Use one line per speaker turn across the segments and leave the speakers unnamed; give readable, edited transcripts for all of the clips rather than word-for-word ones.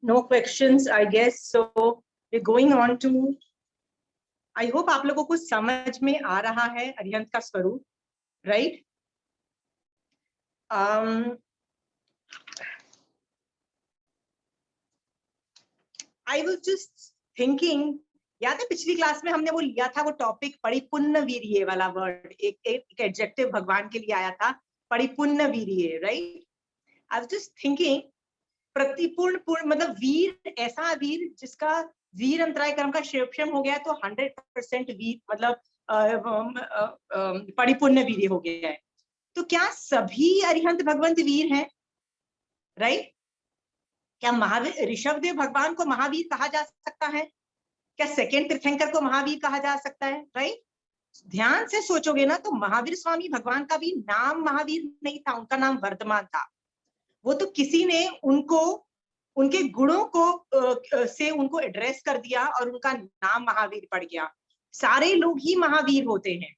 No questions, I guess. So we're going on to. I hope आप लोगों को समझ में आ रहा है अरिहंत का स्वरूप, right? I was just thinking, याद है पिछली क्लास में हमने वो लिया था वो टॉपिक परिपूर्ण वीर्य वाला वर्ड, एक एडजेक्टिव भगवान के लिए आया था, परिपूर्ण वीर्य, right? I was just thinking, प्रतिपूर्ण पूर्ण मतलब वीर, ऐसा वीर जिसका वीर अंतराय कर्म का क्षेपक्षम हो गया तो 100% वीर मतलब परिपूर्ण वीर्य हो गया है। तो क्या सभी अरिहंत भगवंत वीर हैं, राइट? क्या महावीर ऋषभदेव भगवान को महावीर कहा जा सकता है? क्या सेकेंड तीर्थंकर को महावीर कहा जा सकता है, राइट? ध्यान से सोचोगे ना तो महावीर स्वामी भगवान का भी नाम महावीर नहीं था, उनका नाम वर्धमान था। वो तो किसी ने उनको उनके गुणों को से उनको एड्रेस कर दिया और उनका नाम महावीर पड़ गया। सारे लोग ही महावीर होते हैं।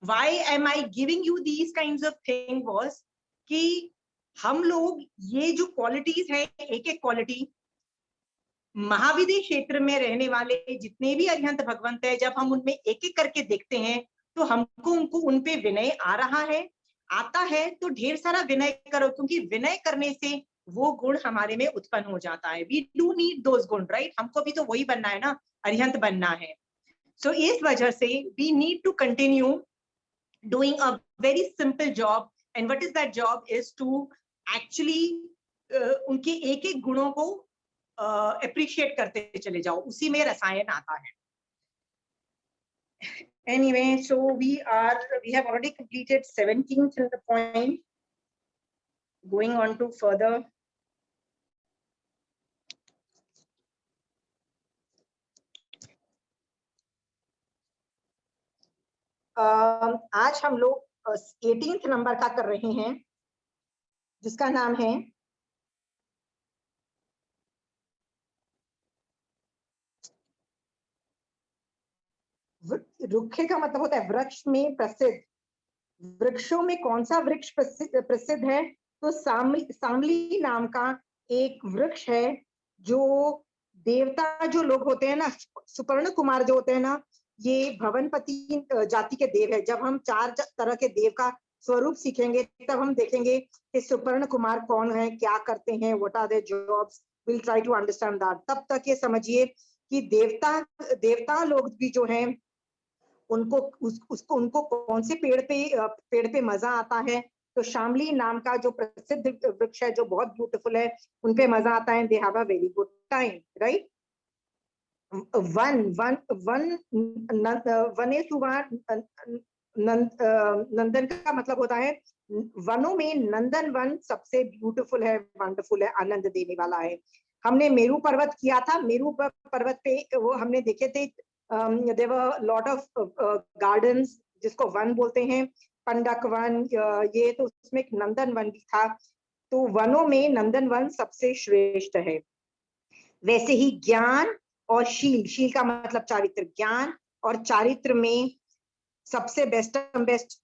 Why am I giving you these kinds of thing was कि हम लोग ये जो क्वालिटीज है, एक एक क्वालिटी महाविद्य क्षेत्र में रहने वाले जितने भी अरिहंत भगवंत है, जब हम उनमें एक एक करके देखते हैं तो हमको उनको उन पे विनय आ रहा है, आता है तो ढेर सारा विनय करो, क्योंकि विनय करने से वो गुण हमारे में उत्पन्न हो जाता है। वी डू नीड दोज गुण, राइट? हमको भी तो वही बनना है ना, अरिहंत बनना है। सो इस वजह से we need to continue doing a very simple job, and what is that job is to actually उनके एक एक गुणों को appreciate करते चले जाओ, उसी में रसायन आता है। Anyway, so we have already completed 17th point. Going on to further. आज हम लोग 18th नंबर का कर रहे हैं, जिसका नाम है रुखे का मतलब होता है वृक्ष में प्रसिद्ध। वृक्षों में कौन सा वृक्ष प्रसिद्ध है? तो सामली नाम का एक वृक्ष है, जो देवता जो लोग होते हैं ना, सुपर्ण कुमार जो होते हैं ना, ये भवनपति जाति के देव है। जब हम 4 तरह के देव का स्वरूप सीखेंगे तब हम देखेंगे कि सुपर्ण कुमार कौन है, क्या करते हैं, what are their jobs, will try to understand that. तब तक ये समझिए कि देवता लोग भी जो हैं उनको कौन से पेड़ पे मजा आता है, तो शामली नाम का जो प्रसिद्ध वृक्ष है जो बहुत ब्यूटीफुल है, उन पे मजा आता है। They have a very good time, right? Nandan का मतलब होता है वनों में, नंदन वन सबसे ब्यूटीफुल है, वंडरफुल है, आनंद देने वाला है। हमने मेरू पर्वत किया था, मेरू पर्वत पे वो हमने देखे थे, there were lot of gardens जिसको वन बोलते हैं, पंडक वन, ये तो उसमें एक नंदन वन भी था। तो वनों में नंदन वन सबसे श्रेष्ठ है। वैसे ही ज्ञान और शील का मतलब चारित्र, ज्ञान और चारित्र में सबसे बेस्ट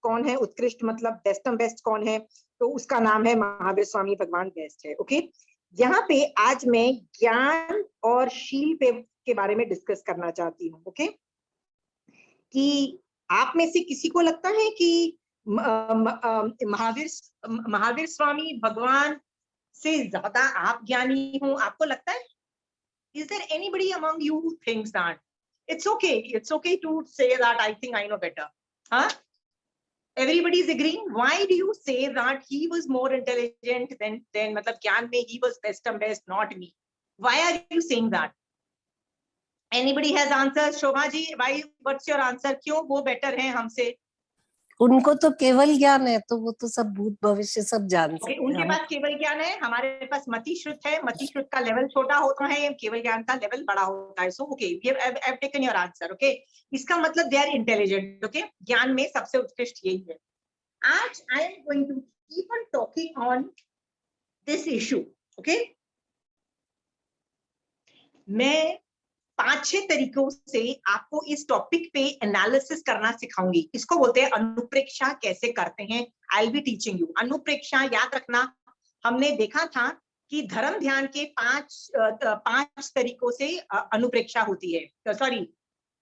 कौन है, उत्कृष्ट मतलब बेस्ट कौन है, तो उसका नाम है महावीर स्वामी भगवान बेस्ट है। ओके, यहाँ पे आज मैं ज्ञान और शील के बारे में डिस्कस करना चाहती हूँ। ओके, कि आप में से किसी को लगता है कि महावीर स्वामी भगवान से ज्यादा आप ज्ञानी हो? आपको लगता है? Is there anybody among you who thinks that? It's okay to say that I think I know better. Huh? Everybody is agreeing. Why do you say that he was more intelligent than मतलब ज्ञान में he was best, not me? Why are you saying that? Anybody has answers? Shobha ji, why? What's your answer? क्यों वो better हैं हमसे?
उनको तो केवल ज्ञान है, तो वो तो सब भूत भविष्य सब जान सकते हैं।
उनके पास केवल ज्ञान है, हमारे पास मति श्रुत है। मति श्रुत का लेवल छोटा होता है, केवल ज्ञान का लेवल बड़ा होता है। So okay, we have taken your answer. Okay, इसका मतलब दे आर इंटेलिजेंट। ओके, ज्ञान में सबसे उत्कृष्ट यही है। आज I am going to keep on talking on this issue. Okay, मैं
5-6 तरीकों से आपको इस टॉपिक पे एनालिसिस करना सिखाऊंगी। इसको बोलते हैं अनुप्रेक्षा कैसे करते हैं। I will be teaching you. अनुप्रेक्षा याद रखना, हमने देखा था कि धर्म ध्यान के 5 तरीकों से अनुप्रेक्षा होती है, सॉरी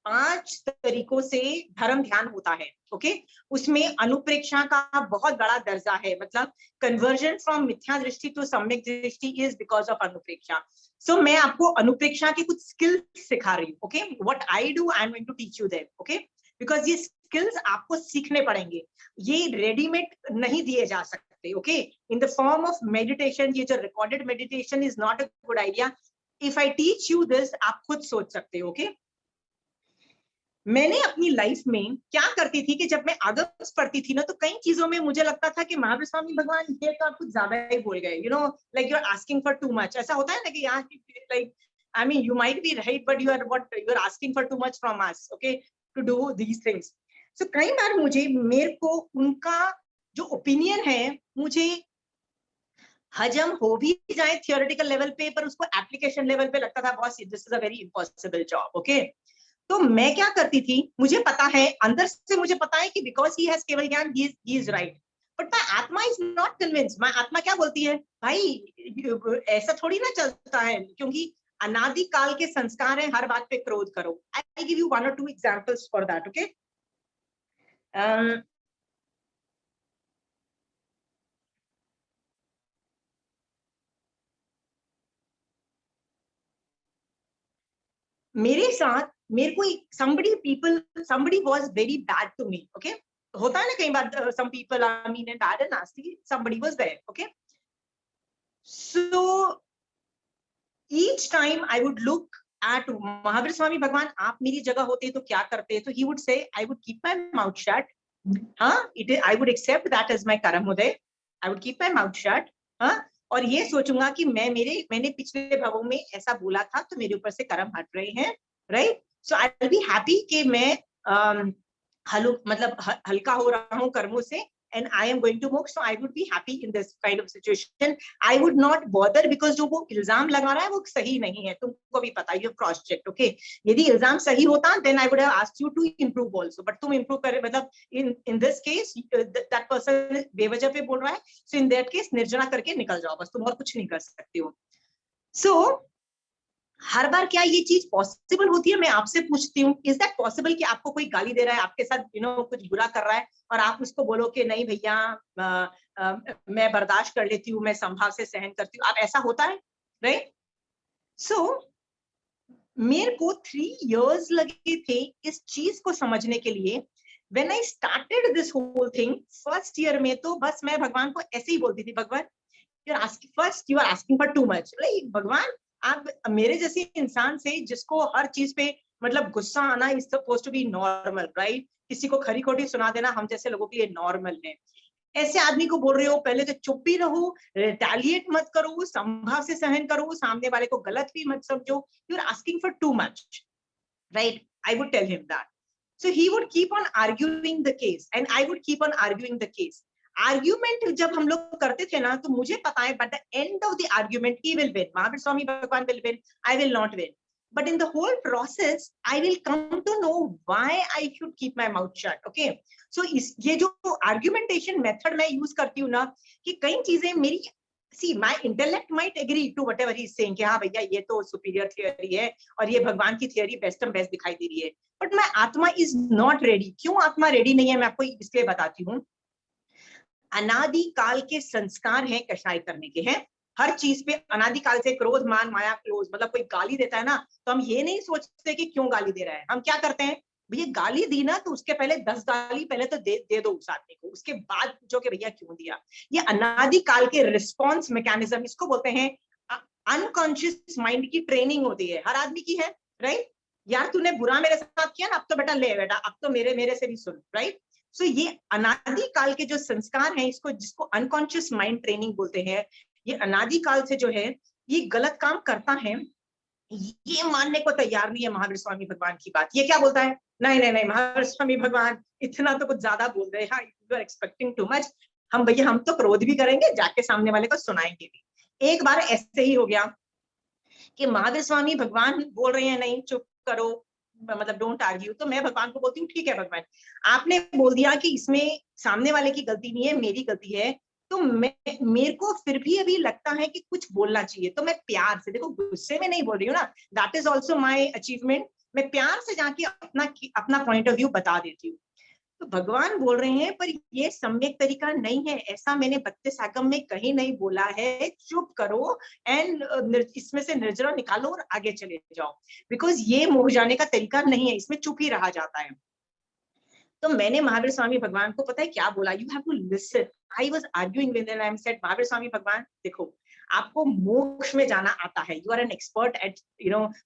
5 तरीकों से धर्म ध्यान होता है। ओके, उसमें अनुप्रेक्षा का बहुत बड़ा दर्जा है, मतलब कन्वर्जन फ्रॉम मिथ्या दृष्टि टू सम्यक दृष्टि इज बिकॉज ऑफ अनुप्रेक्षा। सो मैं आपको अनुप्रेक्षा की कुछ स्किल्स सिखा रही हूँ। Okay, what I do, I am going to teach you that. Okay, because ये स्किल्स आपको सीखने पड़ेंगे, ये रेडीमेड नहीं दिए जा सकते। Okay, in the form of meditation, ये जो recorded meditation is not a good idea. If I teach you this, आप खुद सोच सकते हो। ओके, मैंने अपनी लाइफ में क्या करती थी कि जब मैं आगम्स पढ़ती थी ना, तो कई चीजों में मुझे लगता था कि महावीर स्वामी भगवान ये तो आप कुछ ज्यादा ही बोल गए, you know, like you are asking for too much. ऐसा होता है ना कि यहाँ like I mean you might be right but you are asking for too much from us, okay, to do these things. So कई बार मेरे को उनका जो ओपिनियन है मुझे हजम हो भी जाए थियोरेटिकल लेवल पे, पर उसको एप्लीकेशन लेवल पे लगता था boss this is a very impossible job. Okay, तो मैं क्या करती थी, मुझे पता है, अंदर से मुझे पता है कि बिकॉज ही हैज केवल ज्ञान, he is right, but my आत्मा इज नॉट कन्विंस्ड। माय आत्मा क्या बोलती है, भाई ऐसा थोड़ी ना चलता है, क्योंकि अनादि काल के संस्कार है, हर बात पे क्रोध करो। आई give you 1 or 2 examples for that. Okay, मेरे साथ मेरे को somebody was very bad to me. Okay, होता है ना कई बार, some people are mean and bad and nasty, somebody was there. Okay, so each time I would look at Mahavir Swami भगवान, आप मेरी जगह होते तो क्या करते, तो he would say I would keep my mouth shut. I would accept that as my कर्मोदय, I would keep my mouth shut. और ये सोचूंगा कि मैंने पिछले भवों में ऐसा बोला था, तो मेरे ऊपर से कर्म हट रहे हैं, right. So I will be happy कि मैं हल्का हो रहा हूँ कर्मों से, and I am going to moksha, so I would be happy in this kind of situation. I would not bother because जो वो इल्जाम लगा रहा है वो सही नहीं है, तुमको भी पता है, you cross checked. Okay, यदि इल्जाम सही होता then I would have asked you to improve also, but तुम improve करे, मतलब in this case that person बेवजह पे बोल रहा है, so in that case निर्जना करके निकल जाओ, बस तुम और कुछ नहीं कर सकते हो। So हर बार क्या ये चीज पॉसिबल होती है, मैं आपसे पूछती हूँ, इज दैट पॉसिबल कि आपको कोई गाली दे रहा है, आपके साथ कुछ बुरा कर रहा है, और आप उसको बोलो कि नहीं भैया मैं बर्दाश्त कर लेती हूँ, मैं संभाव से सहन करती हूँ, आप ऐसा होता है, राइट। सो मेरे को 3 years लगे थे इस चीज को समझने के लिए। When I started this whole thing, first year में तो बस मैं भगवान को ऐसे ही बोलती थी, भगवान you are asking for too much, like भगवान आप मेरे जैसे इंसान से जिसको हर चीज पे मतलब गुस्सा आना is supposed to be normal, right. किसी को खरी खोटी सुना देना हम जैसे लोगों के लिए नॉर्मल है, ऐसे आदमी को बोल रहे हो पहले तो चुप भी रहो, रिटेलिएट मत करो, संभाव से सहन करो, सामने वाले को गलत भी मत समझो, you are asking for too much, right. I would tell him that, so he would keep on arguing the case and I would keep on arguing the case. Argument जब हम लोग करते थे ना, तो मुझे पता है but the end of the argument he will win, Mahavir Swami Bhagwan will win, I will not win, but in the whole process I will come to know why I should keep my mouth shut. Okay, so ये जो argumentation method मैं use करती हूँ ना, कि कई चीजें मेरी see my intellect might agree to whatever he is saying कि हाँ भैया ये तो superior theory है और ये भगवान की theory best and best दिखाई दे रही है, but my आत्मा is not ready। क्यों आत्मा ready नहीं है, मैं आपको इसलिए बताती हूँ। अनादि काल के संस्कार हैं कषाय करने के, हैं हर चीज पे अनादि काल से क्रोध मान माया क्लोज, मतलब कोई गाली देता है ना, तो हम ये नहीं सोचते कि क्यों गाली दे रहा है, हम क्या करते हैं, भैया गाली दी ना तो उसके पहले 10 गाली पहले तो दे दो उस आदमी को, उसके बाद पूछो कि भैया क्यों दिया। ये अनादि काल के रिस्पॉन्स मैकेनिज्म, इसको बोलते हैं अनकॉन्शियस माइंड की ट्रेनिंग होती है, हर आदमी की है, राइट। यार तूने बुरा मेरे साथ किया ना, अब तो बेटा ले बेटा अब तो मेरे से भी सुन, राइट। सो ये अनादि काल के जो संस्कार हैं, इसको जिसको अनकॉन्शियस माइंड ट्रेनिंग बोलते हैं, ये अनादि काल से जो है ये गलत काम करता है, ये मानने को तैयार नहीं है महावीर स्वामी भगवान की बात। ये क्या बोलता है, नहीं नहीं नहीं महावीर स्वामी भगवान इतना तो कुछ ज्यादा बोल रहे हैं, you are expecting too much. हम भैया हम तो क्रोध भी करेंगे, जाके सामने वाले को सुनाएंगे भी। एक बार ऐसे ही हो गया, कि महावीर स्वामी भगवान बोल रहे हैं नहीं चुप करो, मतलब डोंट आर्ग्यू, तो मैं भगवान को बोलती हूँ ठीक है भगवान, आपने बोल दिया कि इसमें सामने वाले की गलती नहीं है, मेरी गलती है, तो मेरे को फिर भी अभी लगता है कि कुछ बोलना चाहिए, तो मैं प्यार से, देखो गुस्से में नहीं बोल रही हूँ ना, that is also my achievement, मैं प्यार से जाके अपना पॉइंट ऑफ व्यू बता देती हूँ। तो भगवान बोल रहे हैं पर ये सम्यक तरीका नहीं है, ऐसा मैंने 32 आगम में कहीं नहीं बोला है, चुप करो एंड इसमें से निर्जरा निकालो और आगे चले जाओ, बिकॉज ये मोह जाने का तरीका नहीं है, इसमें चुप ही रहा जाता है। तो मैंने महावीर स्वामी भगवान को पता है क्या बोला, you have to listen, I was arguing with them, I said Mahavir Swami Bhagwan देखो, आपको मोक्ष में जाना आता है, you are an expert at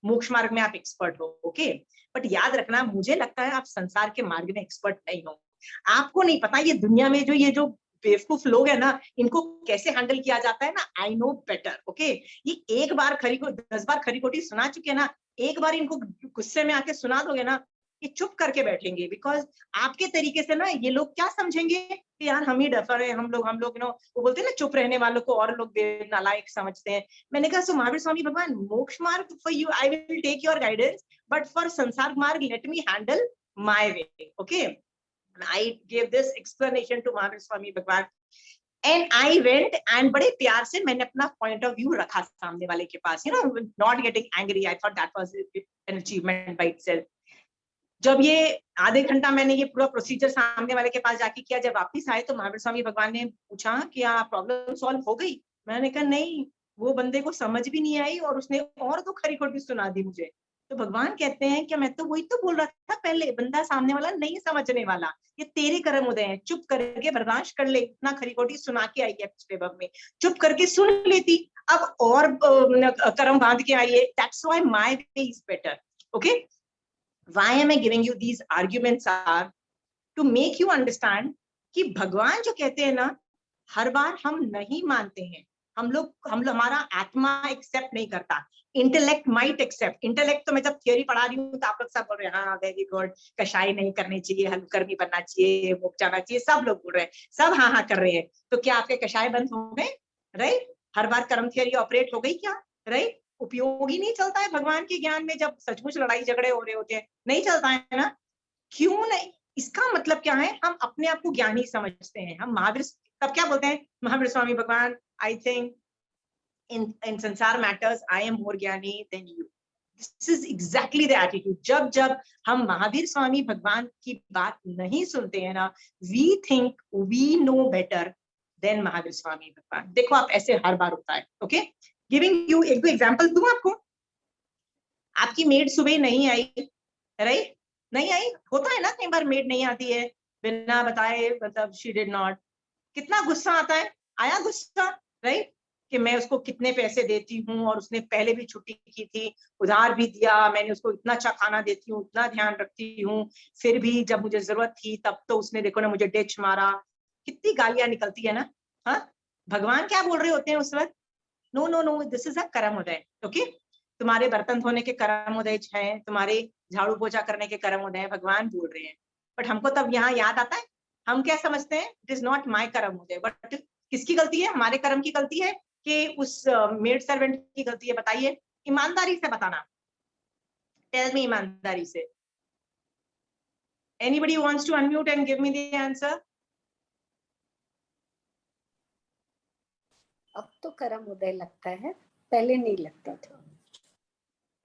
moksha marg में आप एक्सपर्ट हो, ओके, बट याद रखना मुझे लगता है आप संसार के मार्ग में एक्सपर्ट नहीं हो, आपको नहीं पता ये दुनिया में जो ये जो बेवकूफ लोग है ना, इनको कैसे हैंडल किया जाता है ना, आई नो बेटर, ओके, ये एक बार 10 बार खरी खोटी सुना चुके हैं ना, एक बार इनको गुस्से में आके सुना दोगे ना, ये चुप करके बैठेंगे, बिकॉज आपके तरीके से ना ये लोग क्या समझेंगे कि यार हम ही डफर है, हम लोग वो बोलते हैं ना चुप रहने वालों को और लोग नालायक समझते हैं। मैंने कहा सो Mahavir Swami Bhagwan, moksha marg for you I will take your guidance, but for sansar marg let me handle my way, okay, I gave this explanation to Mahavir Swami Bhagwan and I went and बड़े प्यार से मैंने अपना point of view रखा सामने वाले के पास, not getting angry, I thought that was an achievement by itself। जब ये आधे घंटा मैंने ये पूरा प्रोसीजर सामने वाले के पास जाके किया, जब वापिस आए तो महावीर स्वामी भगवान ने पूछा कि प्रॉब्लम सॉल्व हो गई, मैंने कहा नहीं, वो बंदे को समझ भी नहीं आई और उसने और तो खरी खोटी सुना दी मुझे। तो भगवान कहते हैं कि मैं तो वही तो बोल रहा था पहले, बंदा सामने वाला नहीं समझने वाला, ये तेरे कर्म उदय हैं, चुप करके बर्दाश्त कर ले, इतना खरी खोटी सुना के आई है पिछले वक्त में, चुप करके सुन लेती, अब और कर्म बांध के आई है, that's why my way is better, okay. Why am I giving you these arguments are to make you understand कि भगवान जो कहते हैं ना, हर बार हम नहीं मानते हैं, हम हमारा आत्मा एक्सेप्ट नहीं करता, इंटेलेक्ट माइट एक्सेप्ट, इंटेलेक्ट तो मैं जब थियोरी पढ़ा रही हूँ तो आप लोग सब बोल रहे हैं हाँ वेरी गुड, कषाय नहीं करनी चाहिए, हलकर्मी बनना चाहिए, मुक्त जाना चाहिए, सब लोग बोल रहे हैं, सब हाँ हाँ कर रहे हैं, तो क्या आपके कषाय बंद हो गए? राइट, हर बार कर्म थियोरी ऑपरेट हो गई क्या? राइट, उपयोगी नहीं चलता है भगवान के ज्ञान में, जब सचमुच लड़ाई झगड़े हो रहे होते हैं, नहीं चलता है ना, क्यों नहीं? इसका मतलब क्या है, हम अपने आप को ज्ञानी समझते हैं, हम महावीर, तब क्या बोलते हैं महावीर स्वामी भगवान, I think in sansar matters I am more ज्ञानी than you, this is exactly the attitude। जब हम महावीर स्वामी भगवान की बात नहीं सुनते हैं ना, we think we know better than Mahavir Swami Bhagwan. देखो आप ऐसे हर बार होता है, ओके, गिविंग यू एक दो एग्जांपल दूं आपको, आपकी मेड सुबह नहीं आई, राइट, नहीं आई, होता है ना कई बार मेड नहीं आती है बिना बताए, मतलब शी डिड नॉट, कितना गुस्सा आता है, आया गुस्सा, राइट, कि मैं उसको कितने पैसे देती हूँ और उसने पहले भी छुट्टी की थी, उधार भी दिया, मैंने उसको इतना अच्छा खाना देती हूँ, इतना ध्यान रखती हूँ, फिर भी जब मुझे जरूरत थी तब तो उसने देखो ना मुझे डिच मारा, कितनी गालियां निकलती है ना। हाँ, भगवान क्या बोल रहे होते हैं उस वक्त, no no no, this is a karma uday, okay, तुम्हारे बर्तन धोने के कर्म उदय है, तुम्हारे झाड़ू पोछा करने के कर्म उदय, भगवान बोल रहे हैं, बट हमको तब यहाँ याद आता है, हम क्या समझते हैं, इट इज नॉट माय कर्म उदय, बट किसकी गलती है? हमारे कर्म की गलती है कि उस मेड सर्वेंट की गलती है? बताइए, ईमानदारी से बताना, टेल मी ईमानदारी से, anybody wants to unmute and give me the answer?
अब तो कर्म उदय लगता है, पहले नहीं लगता था।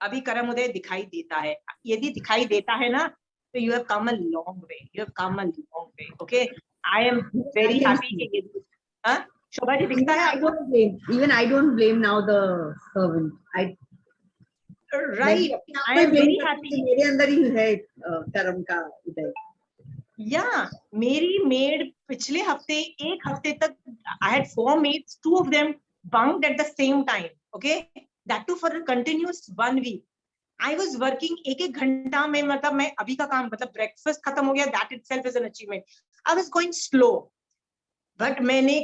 अभी कर्म उदय दिखाई देता है, यदि दिखाई देता है ना तो you have come a long way, you have come a long way, okay, I am very happy कि ये, हाँ शोभा जी दिखता है आपको?
Even I don't blame now the servant.
Right, I am very happy।
मेरे अंदर ही है कर्म का उदय।
या मेरी मेड पिछले हफ्ते, एक हफ्ते तक, I had 4 maids, 2 of them bunked at the same time, okay, that too for a continuous 1 week। I was working एक घंटा में, मतलब मैं अभी का काम, मतलब ब्रेकफास्ट खत्म हो गया, that itself is an achievement। I was going slow, but मैंने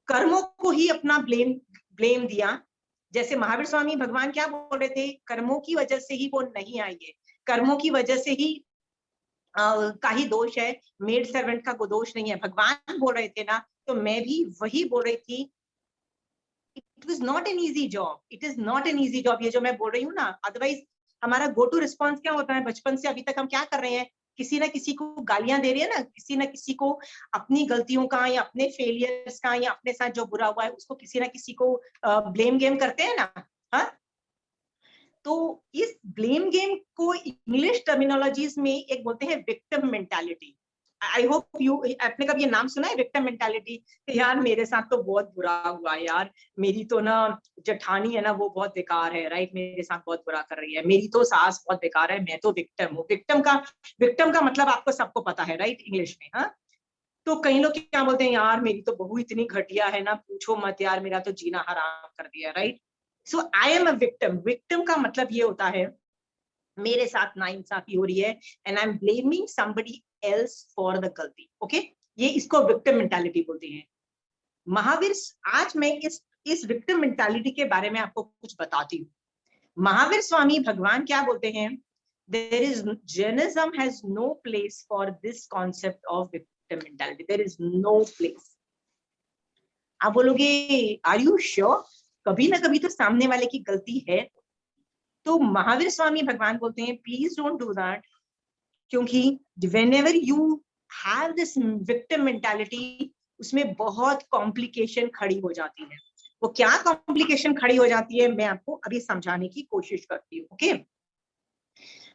कर्मों को ही अपना ब्लेम दिया, जैसे महावीर स्वामी भगवान क्या बोल रहे थे, कर्मों की वजह से ही वो नहीं आई है, कर्मों की वजह से ही का ही दोष है, मेड सर्वेंट का कोई दोष नहीं है, भगवान बोल रहे थे ना, तो मैं भी वही बोल रही थी it was not an easy job, it is not an easy job, ये जो मैं बोल रही हूँ ना। अदरवाइज हमारा गो टू रिस्पॉन्स क्या होता है, बचपन से अभी तक हम क्या कर रहे हैं, किसी ना किसी को गालियां दे रही है ना, किसी ना किसी को अपनी गलतियों का या अपने फेलियर्स का या अपने साथ जो बुरा हुआ है उसको किसी ना किसी को ब्लेम गेम करते हैं ना। हाँ, तो इस ब्लेम गेम को इंग्लिश टर्मिनोलॉजीज में एक बोलते हैं victim mentality. I hope you, आपने कभी ये नाम सुना है विक्टिम मेंटालिटी? यार मेरे साथ तो बहुत बुरा हुआ यार, मेरी तो ना जेठानी है ना वो बहुत बेकार है, राइट, मेरे साथ बहुत बुरा कर रही है, मेरी तो सास बहुत बेकार है, मैं तो विक्टिम हूँ। विक्टिम का मतलब आपको सबको पता है, राइट, इंग्लिश में। हाँ, तो कई लोग क्या बोलते हैं, यार मेरी तो बहू इतनी घटिया है ना, पूछो मत यार, मेरा तो जीना हराम कर दिया, right. So I am a victim. Victim का मतलब ये होता है मेरे साथ नाइंसाफी हो रही है and I am blaming somebody else for the गलती। ओके, ये इसको विक्टिम मेंटालिटी बोलते हैं। महावीर, आज मैं इस विक्टिम मेंटालिटी के बारे में आपको कुछ बताती हूँ। महावीर स्वामी भगवान क्या बोलते हैं, there is Jainism has no place for this concept of victim mentality, there is no place। आप बोलोगे आर यू श्योर, कभी ना कभी तो सामने वाले की गलती है। तो महावीर स्वामी भगवान बोलते हैं प्लीज डोंट डू दैट, क्योंकि whenever you have this victim mentality उसमें बहुत कॉम्प्लिकेशन खड़ी हो जाती है। वो क्या कॉम्प्लिकेशन खड़ी हो जाती है मैं आपको अभी समझाने की कोशिश करती हूँ। ओके,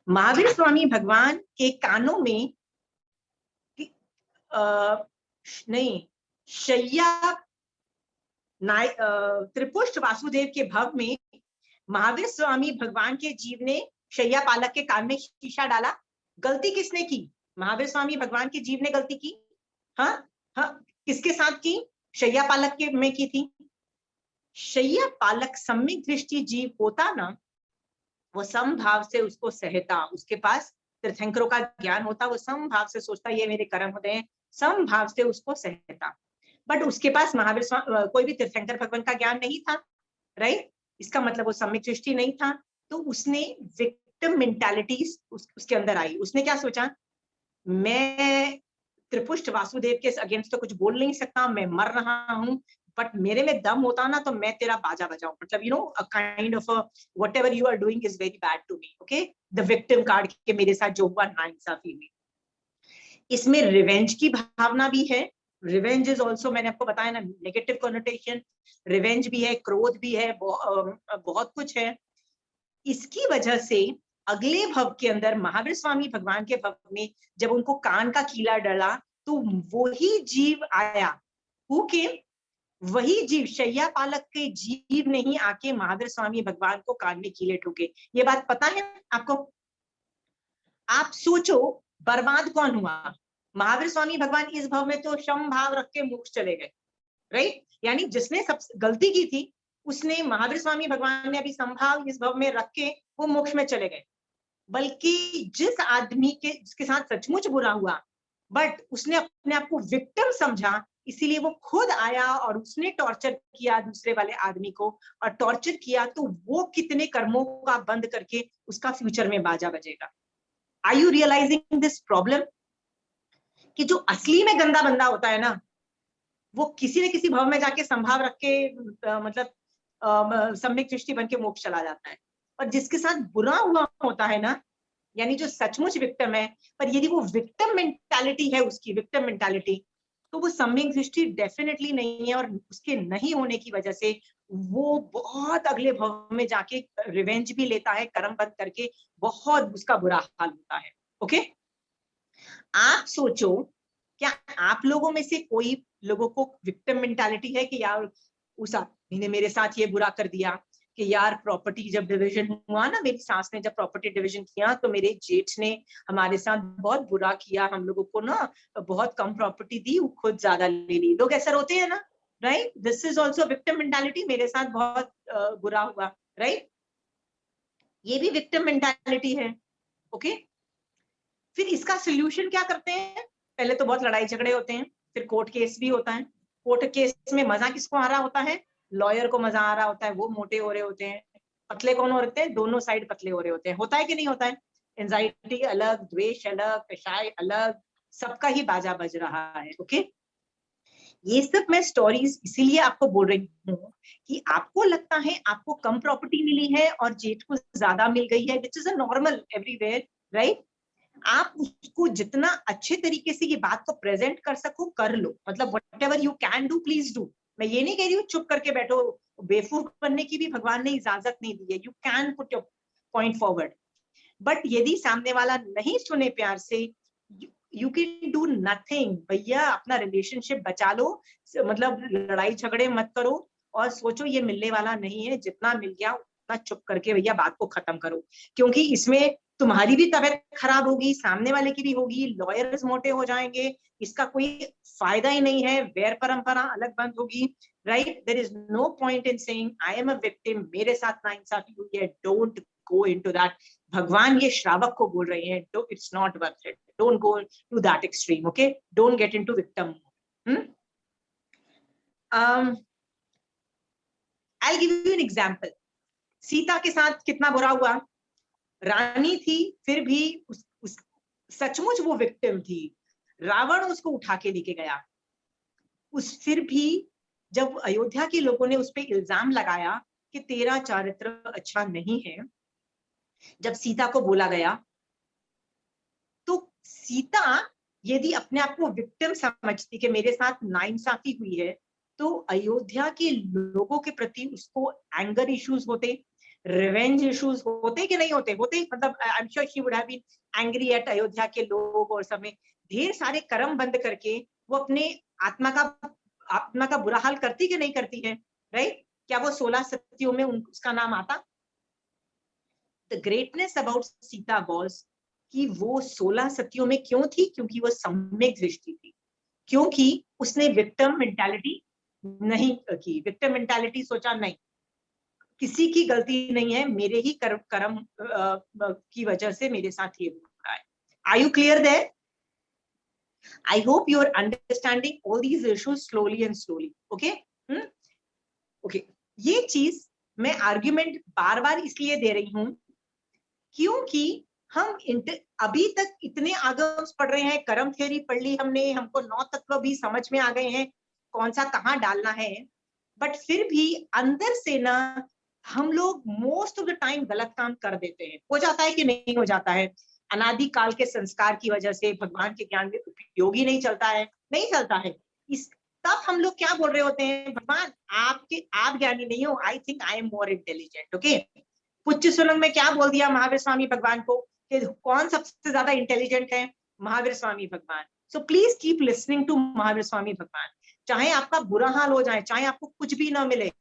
महावीर स्वामी भगवान के कानों में नहीं, शैया त्रिपुष्ट वासुदेव के भव में महावीर स्वामी भगवान के जीव ने शैया पालक के कान में शीशा डाला। गलती किसने की? महावीर स्वामी भगवान के जीव ने गलती की। हाँ हाँ, किसके साथ की? शैया पालक के में की थी। शैया पालक सम्यक दृष्टि जीव होता ना, वो समभाव से उसको सहता, उसके पास तीर्थंकरों का ज्ञान होता, वो समभाव से सोचता ये मेरे कर्म होते हैं, समभाव से उसको सहता। बट उसके पास महावीर कोई भी तीर्थंकर भगवान का ज्ञान नहीं था, राइट, इसका मतलब वो सम्यक दृष्टि नहीं था। तो उसने विक्टिम मेंटालिटी उसके अंदर आई। उसने क्या सोचा, मैं त्रिपुष्ट वासुदेव के अगेंस्ट तो कुछ बोल नहीं सकता, मैं मर रहा हूँ, बट मेरे में दम होता ना तो मैं तेरा बाजा बजाऊं, मतलब you know a kind of whatever you are doing is very bad to me. Okay, the victim card के मेरे साथ जो हुआ नाइंसाफी में, इसमें रिवेंज की भावना भी है। रिवेंज इज ऑल्सो, मैंने आपको बताया ना, नेगेटिव कॉनोटेशन, रिवेंज भी है, क्रोध भी है, बहुत कुछ है। इसकी वजह से अगले भव के अंदर महावीर स्वामी भगवान के भव में जब उनको कान का कीला डला तो वही जीव आया, हु केम, वही जीव, शैया पालक के जीव नहीं आके महावीर स्वामी भगवान को कान में कीले ठोके। ये बात पता है आपको? आप सोचो बर्बाद कौन हुआ? महावीर स्वामी भगवान इस भव में तो शम भाव रख के मोक्ष चले गए, राइट, यानी जिसने सब गलती की थी उसने, महावीर स्वामी भगवान ने अभी संभाव इस भव में रख के वो मोक्ष में चले गए। बल्कि जिस आदमी के जिसके साथ सचमुच बुरा हुआ बट उसने अपने आप को विक्टिम समझा, इसीलिए वो खुद आया और उसने टॉर्चर किया दूसरे वाले आदमी को, और टॉर्चर किया तो वो कितने कर्मों का बंद करके उसका फ्यूचर में बाजा बजेगा। Are you realising this problem? कि जो असली में गंदा बंदा होता है ना, वो किसी न किसी भव में जाके संभाव रख के मतलब सम्यक दृष्टि बन के मोक्ष चला जाता है। और जिसके साथ बुरा हुआ होता है ना, यानी जो सचमुच विक्टिम है, पर यदि वो विक्टिम मेंटालिटी है, उसकी विक्टिम मेंटालिटी, तो वो सम्यक दृष्टि डेफिनेटली नहीं है, और उसके नहीं होने की वजह से वो बहुत अगले भव में जाके रिवेंज भी लेता है, कर्म बंद करके, बहुत उसका बुरा हाल होता है। ओके, आप सोचो, क्या आप लोगों में से कोई लोगों को विक्टिम मेंटालिटी है कि यार उस आदमी ने मेरे साथ ये बुरा कर दिया, कि यार प्रॉपर्टी जब डिवीजन हुआ ना, मेरी सास ने जब प्रॉपर्टी डिवीजन किया तो मेरे जेठ ने हमारे साथ बहुत बुरा किया, हम लोगों को ना बहुत कम प्रॉपर्टी दी, वो खुद ज्यादा ले ली। लोग ऐसा रोते हैं ना, right, this is also victim mentality, मेरे साथ बहुत बुरा हुआ, राइट, ये भी विक्टिम मेंटालिटी है। ओके, फिर इसका सोल्यूशन क्या करते हैं? पहले तो बहुत लड़ाई झगड़े होते हैं, फिर कोर्ट केस भी होता है। कोर्ट केस में मजा किसको आ रहा होता है? लॉयर को मजा आ रहा होता है, वो मोटे हो रहे होते हैं। पतले कौन हो रहे हैं? दोनों साइड पतले हो रहे होते हैं। होता है कि नहीं होता है? एंजाइटी अलग, द्वेष अलग, कषाय अलग, सबका ही बाजा बज रहा है। ओके, ये सब मैं स्टोरीज इसीलिए आपको बोल रही हूँ कि आपको लगता है आपको कम प्रॉपर्टी मिली है और जेठ को ज्यादा मिल गई है, which is a normal everywhere, right. आप उसको जितना अच्छे तरीके से ये बात को प्रेजेंट कर सको कर लो, मतलब what ever you can do please do. मैं ये नहीं कह रही हूँ चुप करके बैठो, बेवकूफ बनने की भी भगवान ने इजाजत नहीं दी है। You can put your point forward, but यदि सामने वाला नहीं सुने प्यार से, यू कैन डू नथिंग। भैया अपना रिलेशनशिप बचा लो, मतलब लड़ाई झगड़े मत करो और सोचो ये मिलने वाला नहीं है, जितना मिल गया उतना चुप करके भैया बात को खत्म करो, क्योंकि इसमें तुम्हारी भी तबीयत खराब होगी, सामने वाले की भी होगी, लॉयर्स मोटे हो जाएंगे, इसका कोई फायदा ही नहीं है, वैर परंपरा अलग बंद होगी, right. There is no point in saying I am a victim, मेरे साथ नाइंसाफी हुई है, डोंट गो इनटू दैट। भगवान ये श्रावक को बोल रहे हैं, it's not worth it, don't go to that extreme, okay, don't get into victim. I give you an example. Sita के साथ कितना बुरा हुआ, रानी थी फिर भी सचमुच वो विक्टिम थी, रावण उसको उठा के लेके गया, फिर भी जब अयोध्या के लोगों ने उस पर इल्जाम लगाया कि तेरा चारित्र अच्छा नहीं है, जब सीता को बोला गया, तो सीता यदि अपने आप को विक्टिम समझती कि मेरे साथ नाइंसाफी हुई है, तो अयोध्या के लोगों के प्रति उसको एंगर इश्यूज होते, रिवेंज इश्यूज होते कि नहीं होते, होते, मतलब I am sure she would have been angry at Ayodhya के लोग, और सब में ढेर सारे कर्म बंद करके वो अपने आत्मा का बुरा हाल करती कि नहीं करती है, राइट। क्या वो 16 सतियों में उसका नाम आता? The greatness about Sita was कि वो 16 सतियों में क्यों थी, क्योंकि वो सम्यक दृष्टि थी, क्योंकि उसने विक्टिम मेंटालिटी नहीं की। विक्टिम मेंटालिटी सोचा नहीं, किसी की गलती नहीं है, मेरे ही कर्म की वजह से मेरे साथ ये हो रहा है। Are you clear there? I hope you are understanding all these issues slowly and slowly. Okay? Okay. ये चीज मैं आर्ग्यूमेंट बार बार इसलिए दे रही हूं क्योंकि हम अभी तक इतने आगम्स पढ़ रहे हैं, कर्म थ्योरी पढ़ ली हमने, हमको 9 तत्व भी समझ में आ गए हैं कौन सा कहाँ डालना है, बट फिर भी अंदर से ना हम लोग मोस्ट ऑफ द टाइम गलत काम कर देते हैं। हो जाता है कि नहीं हो जाता है? अनादि काल के संस्कार की वजह से भगवान के ज्ञान में उपयोगी नहीं चलता है, नहीं चलता है। तब हम लोग क्या बोल रहे होते हैं, भगवान आप ज्ञानी नहीं हो, I think I am more intelligent. Okay, पुच्छ सुनंग में क्या बोल दिया महावीर स्वामी भगवान को कि कौन सबसे ज्यादा इंटेलिजेंट है? Mahavir Swami Bhagwan. So please keep listening to Mahavir Swami Bhagwan. चाहे आपका बुरा हाल हो जाए, चाहे आपको कुछ भी ना मिले,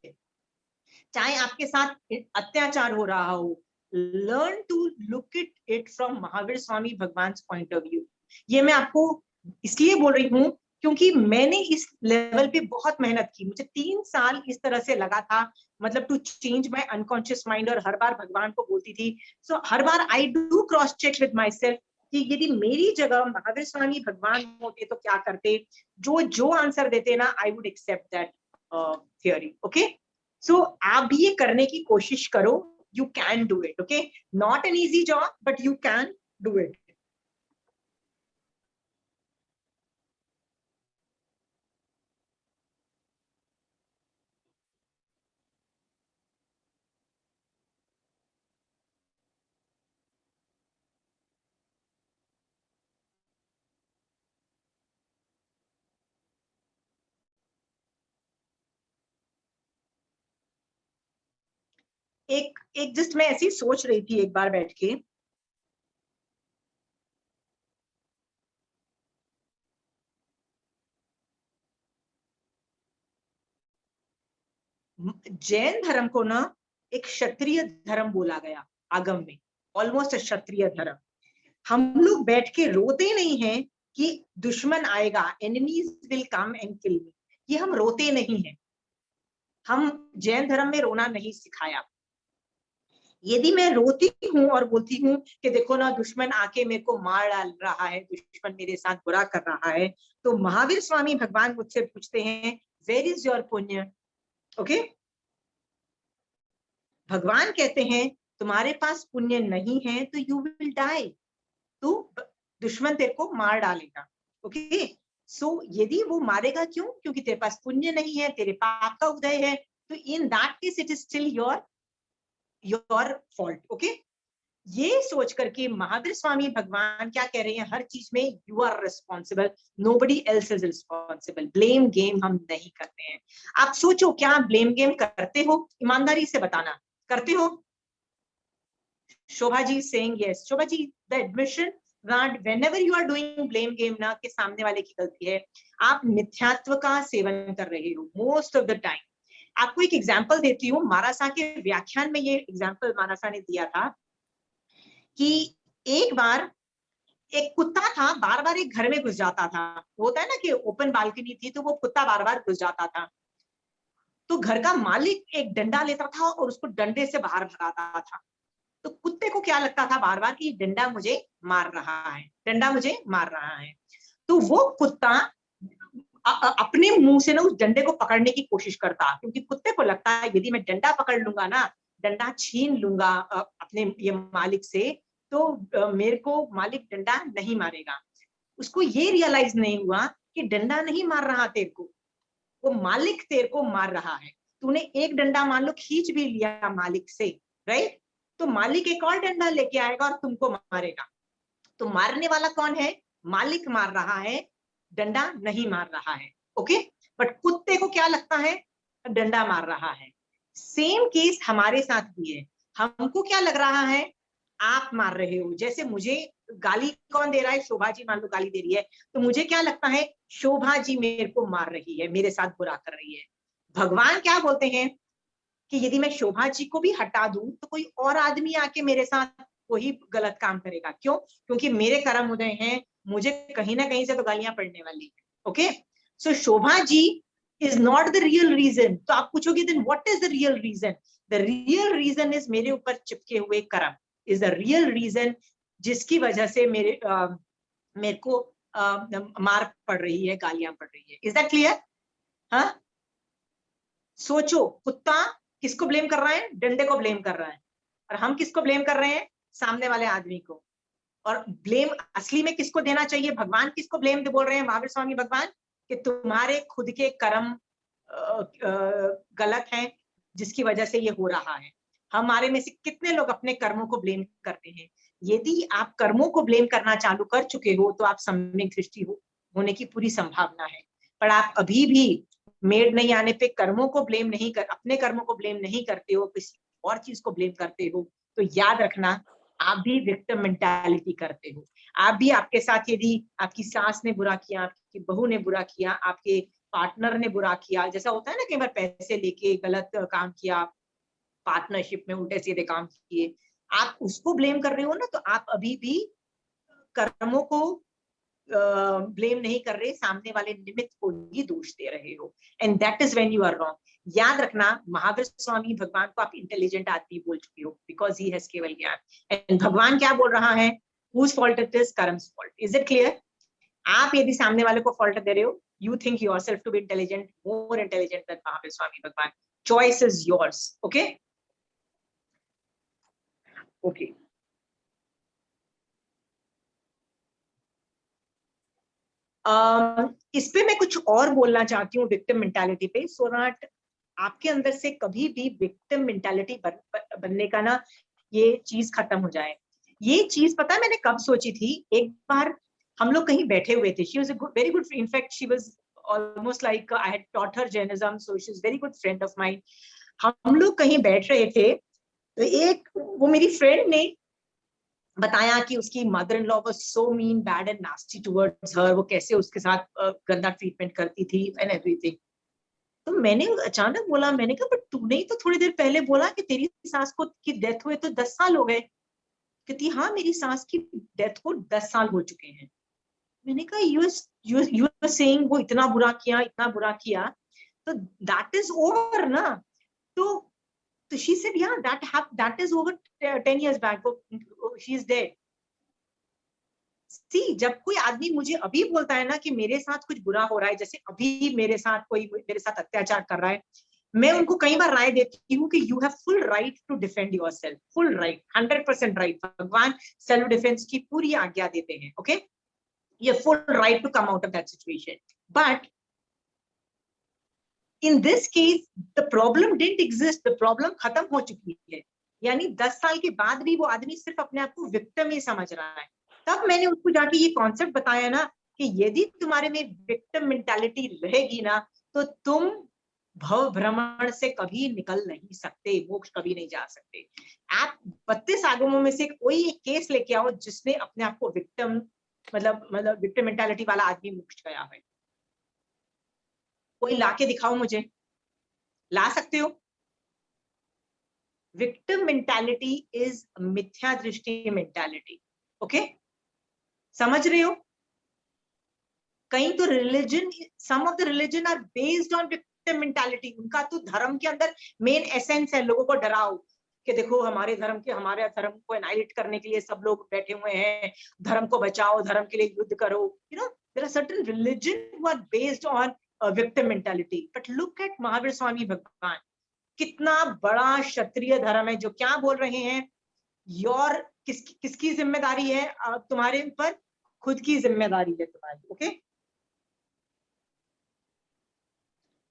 चाहे आपके साथ अत्याचार हो रहा हो, learn to look it from Mahavir Swami Bhagwan point of view. ये मैं आपको इसलिए बोल रही हूँ क्योंकि मैंने इस लेवल पे बहुत मेहनत की, मुझे 3 साल इस तरह से लगा था, मतलब to change my unconscious mind, और हर बार भगवान को बोलती थी। सो हर बार I do cross check with myself कि यदि मेरी जगह महावीर स्वामी भगवान होते तो क्या करते, जो आंसर देते ना, I would accept that theory. Okay, so आप भी ये करने की कोशिश करो, you can do it. Okay, not an easy job, but you can do it. एक जस्ट मैं ऐसी सोच रही थी एक बार बैठ के, जैन धर्म को ना एक क्षत्रिय धर्म बोला गया आगम में, ऑलमोस्ट क्षत्रिय धर्म। हम लोग बैठ के रोते नहीं हैं कि दुश्मन आएगा, enemies will come and kill me, ये हम रोते नहीं हैं। हम जैन धर्म में रोना नहीं सिखाया। यदि मैं रोती हूँ और बोलती हूँ कि देखो ना दुश्मन आके मेरे को मार डाल रहा है, दुश्मन मेरे साथ बुरा कर रहा है, तो महावीर स्वामी भगवान मुझसे पूछते हैं वेयर इज योर पुण्य? ओके, भगवान कहते हैं तुम्हारे पास पुण्य नहीं है तो यू विल डाई, तो दुश्मन तेरे को मार डालेगा। ओके, सो यदि वो मारेगा क्यों? क्योंकि तेरे पास पुण्य नहीं है, तेरे पाप का उदय है, तो in that case it is still your fault. Okay, ये सोच करके महावीर स्वामी भगवान क्या कह रहे हैं, हर चीज में you are responsible, nobody else is responsible. Blame game हम नहीं करते हैं। आप सोचो, क्या आप ब्लेम गेम करते हो? ईमानदारी से बताना, करते हो? Shobha ji saying yes. Shobha ji, the admission that whenever you are doing blame game ना, कि सामने वाले की गलती है, आप मिथ्यात्व का सेवन कर रहे हो मोस्ट ऑफ द टाइम। आपको एक एग्जांपल देती हूँ, मारासा के व्याख्यान में ये एग्जांपल मारासा ने दिया था कि एक बार एक कुत्ता था, बार बार एक घर में घुस जाता था। होता है ना कि ओपन बालकनी थी तो वो कुत्ता बार बार घुस जाता था, तो घर का मालिक एक डंडा लेता था और उसको डंडे से बाहर भगाता था। तो कुत्ते को क्या लगता था बार बार कि डंडा मुझे मार रहा है, डंडा मुझे मार रहा है। तो वो कुत्ता अपने मुंह से ना उस डंडे को पकड़ने की कोशिश करता, क्योंकि कुत्ते को लगता है यदि मैं डंडा पकड़ लूंगा ना, डंडा छीन लूंगा अपने ये मालिक से, तो मेरे को मालिक डंडा नहीं मारेगा। उसको ये रियलाइज नहीं हुआ कि डंडा नहीं मार रहा तेरे को, वो मालिक तेरे को मार रहा है। तूने एक डंडा मान लो खींच भी लिया मालिक से, राइट, तो मालिक एक और डंडा लेके आएगा और तुमको मारेगा। तो मारने वाला कौन है? मालिक मार रहा है, डंडा नहीं मार रहा है। ओके, बट कुत्ते को क्या लगता है? डंडा मार रहा है। सेम केस हमारे साथ भी है। हमको क्या लग रहा है? आप मार रहे हो। जैसे मुझे गाली कौन दे रहा है? शोभा जी मान लो गाली दे रही है, तो मुझे क्या लगता है? शोभा जी मेरे को मार रही है, मेरे साथ बुरा कर रही है। भगवान क्या बोलते हैं कि यदि मैं शोभा जी को भी हटा दूं तो कोई और आदमी आके मेरे साथ वही गलत काम करेगा। क्यों? क्योंकि मेरे कर्म उदय हैं, मुझे कहीं ना कहीं से तो गालियां पड़ने वाली है। Okay, so Shobha ji is not the real reason. तो आप पूछोगे then what is the real reason? The real reason is मेरे ऊपर चिपके हुए कर्म इज द रियल रीजन, जिसकी वजह से मेरे को मार पड़ रही है, गालियां पड़ रही है। Is that clear? हाँ, सोचो, कुत्ता किसको ब्लेम कर रहा है? डंडे को ब्लेम कर रहा है। और हम किसको ब्लेम कर रहे हैं? सामने वाले आदमी को। और ब्लेम असली में किसको देना चाहिए? भगवान किसको ब्लेम बोल रहे हैं? महावीर स्वामी भगवान कि तुम्हारे खुद के कर्म गलत हैं, जिसकी वजह से ये हो रहा है। हमारे में से कितने लोग अपने कर्मों को ब्लेम करते हैं? यदि आप कर्मों को ब्लेम करना चालू कर चुके हो तो आप सम्यक दृष्टि होने की पूरी संभावना है। पर आप अभी भी मेड नहीं आने पे कर्मों को ब्लेम नहीं कर, अपने कर्मों को ब्लेम नहीं करते हो, किसी और चीज को ब्लेम करते हो, तो याद रखना आप भी विक्टिम मेंटालिटी करते हो। आप भी, आपके साथ यदि आपकी सास ने बुरा किया, आपकी बहू ने बुरा किया, आपके पार्टनर ने बुरा किया, जैसा होता है ना कई बार पैसे लेके गलत काम किया, पार्टनरशिप में उल्टे सीधे काम किए, आप उसको ब्लेम कर रहे हो ना, तो आप अभी भी कर्मों को ब्लेम नहीं कर रहे, सामने वाले निमित्त को ही दोष दे रहे हो। And that is when you are wrong. याद रखना, महावीर स्वामी भगवान को आप इंटेलिजेंट आदमी बोल चुके हो, बिकॉज ही हैज केवल ज्ञान। एंड भगवान क्या बोल रहा है? whose fault it is? Karmas fault. Is it clear? आप यदि सामने वाले को फॉल्ट दे रहे हो, you think yourself to be intelligent, more intelligent than Mahavir Swami भगवान. Choice is yours. Okay? Okay. इस पे मैं कुछ और बोलना चाहती हूँ विक्टिम मेंटालिटी पे, सो दैट आपके अंदर से कभी भी विक्टिम मेंटालिटी बनने का ना ये चीज खत्म हो जाए। ये चीज पता है मैंने कब सोची थी? एक बार हम लोग कहीं बैठे हुए थे, she was a very good, in fact she was almost like I had taught her Jainism, so she is very good friend of mine. हम लोग कहीं बैठ रहे थे, तो एक वो मेरी फ्रेंड ने बताया कि उसकी mother in law was so mean, bad and nasty towards हर, वो कैसे उसके साथ गंदा ट्रीटमेंट करती थी एंड एवरीथिंग। तो मैंने अचानक बोला, मैंने कहा बट तूने ही तो थोड़ी देर पहले बोला कि तेरी सास को की डेथ हुए तो 10 साल हो गए। कहती हाँ, मेरी सास की डेथ को 10 साल हो चुके हैं। मैंने कहा यू आर सेइंग वो इतना बुरा किया, इतना बुरा किया, तो दैट इज ओवर ना। तो she said yeah, that is over 10 years back, she is dead. See, जब कोई आदमी मुझे अभी बोलता है ना कि मेरे साथ कुछ बुरा हो रहा है, जैसे अभी मेरे साथ कोई मेरे साथ अत्याचार कर रहा है, मैं उनको कई बार राय देती हूँ कि you have full right to defend yourself, full right, 100% right. भगवान सेल्फ डिफेंस की पूरी आज्ञा देते हैं। Okay, You have full right to come out of that situation. But in this case, the problem didn't exist. The problem खत्म हो चुकी है. यानी 10 साल के बाद भी वो आदमी सिर्फ अपने आप को विक्टिम ही समझ रहा है. तब मैंने उसको जाके ये कॉन्सेप्ट बताया ना कि यदि तुम्हारे में विक्टिम मेंटालिटी रहेगी ना, तो तुम भव भ्रमण से कभी निकल नहीं सकते, मोक्ष कभी नहीं जा सकते. आप 32 आगमों में से कोई एक केस लेके आओ जिसने अपने आप को विक्टिम मतलब विक्टिम मेंटालिटी वाला आदमी मोक्ष गया है. कोई लाके दिखाओ मुझे, ला सकते हो? विक्टिम मेंटालिटी इज मिथ्या दृष्टि मेंटालिटी. ओके, समझ रहे हो? कहीं तो religion, some of the religion are based on victim mentality. उनका तो धर्म के अंदर मेन एसेंस है लोगों को डराओ कि देखो हमारे धर्म को एनाइलेट करने के लिए सब लोग बैठे हुए हैं, धर्म को बचाओ, धर्म के लिए युद्ध करो. You know, there are certain religion who are based on victim mentality. But look at Mahavir Swami Bhagwan, कितना बड़ा क्षत्रिय धर्म है जो क्या बोल रहे हैं, योर किसकी जिम्मेदारी है तुम्हारे ऊपर? खुद की जिम्मेदारी है तुम्हारी. ओके,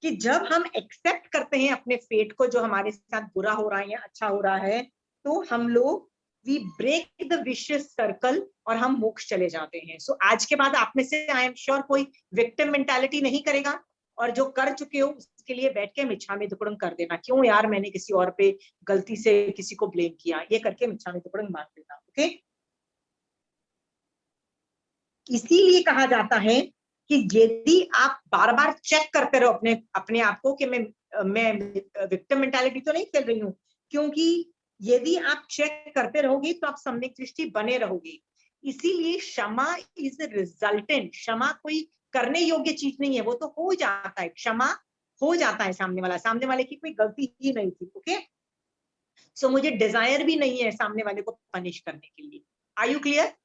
कि जब हम एक्सेप्ट करते हैं अपने फेट को, जो हमारे साथ बुरा हो रहा है या अच्छा हो रहा है, तो हम लोग we break the vicious circle और हम मोक्ष चले जाते हैं. सो आज के बाद आप में से आई एम श्योर कोई विक्टिम मेंटालिटी नहीं करेगा, और जो कर चुके हो उसके लिए बैठ के मिच्छामि दुक्कडम कर देना. क्यों यार, मैंने किसी और पे गलती से किसी को ब्लेम किया, ये करके मिच्छामि दुक्कडम मार देना. ओके, इसीलिए कहा जाता है कि यदि आप बार बार चेक करते रहो अपने आप को कि मैं विक्टिम मेंटालिटी तो नहीं खेल रही हूँ, क्योंकि यदि आप चेक करते रहोगे तो आप सम्यक दृष्टि बने रहोगे. इसीलिए क्षमा इज रिजल्टेंट. क्षमा कोई करने योग्य चीज नहीं है, वो तो हो जाता है. क्षमा हो जाता है. सामने वाले की कोई गलती ही नहीं थी. ओके, सो मुझे डिजायर भी नहीं है सामने वाले को पनिश करने के लिए. Are you clear?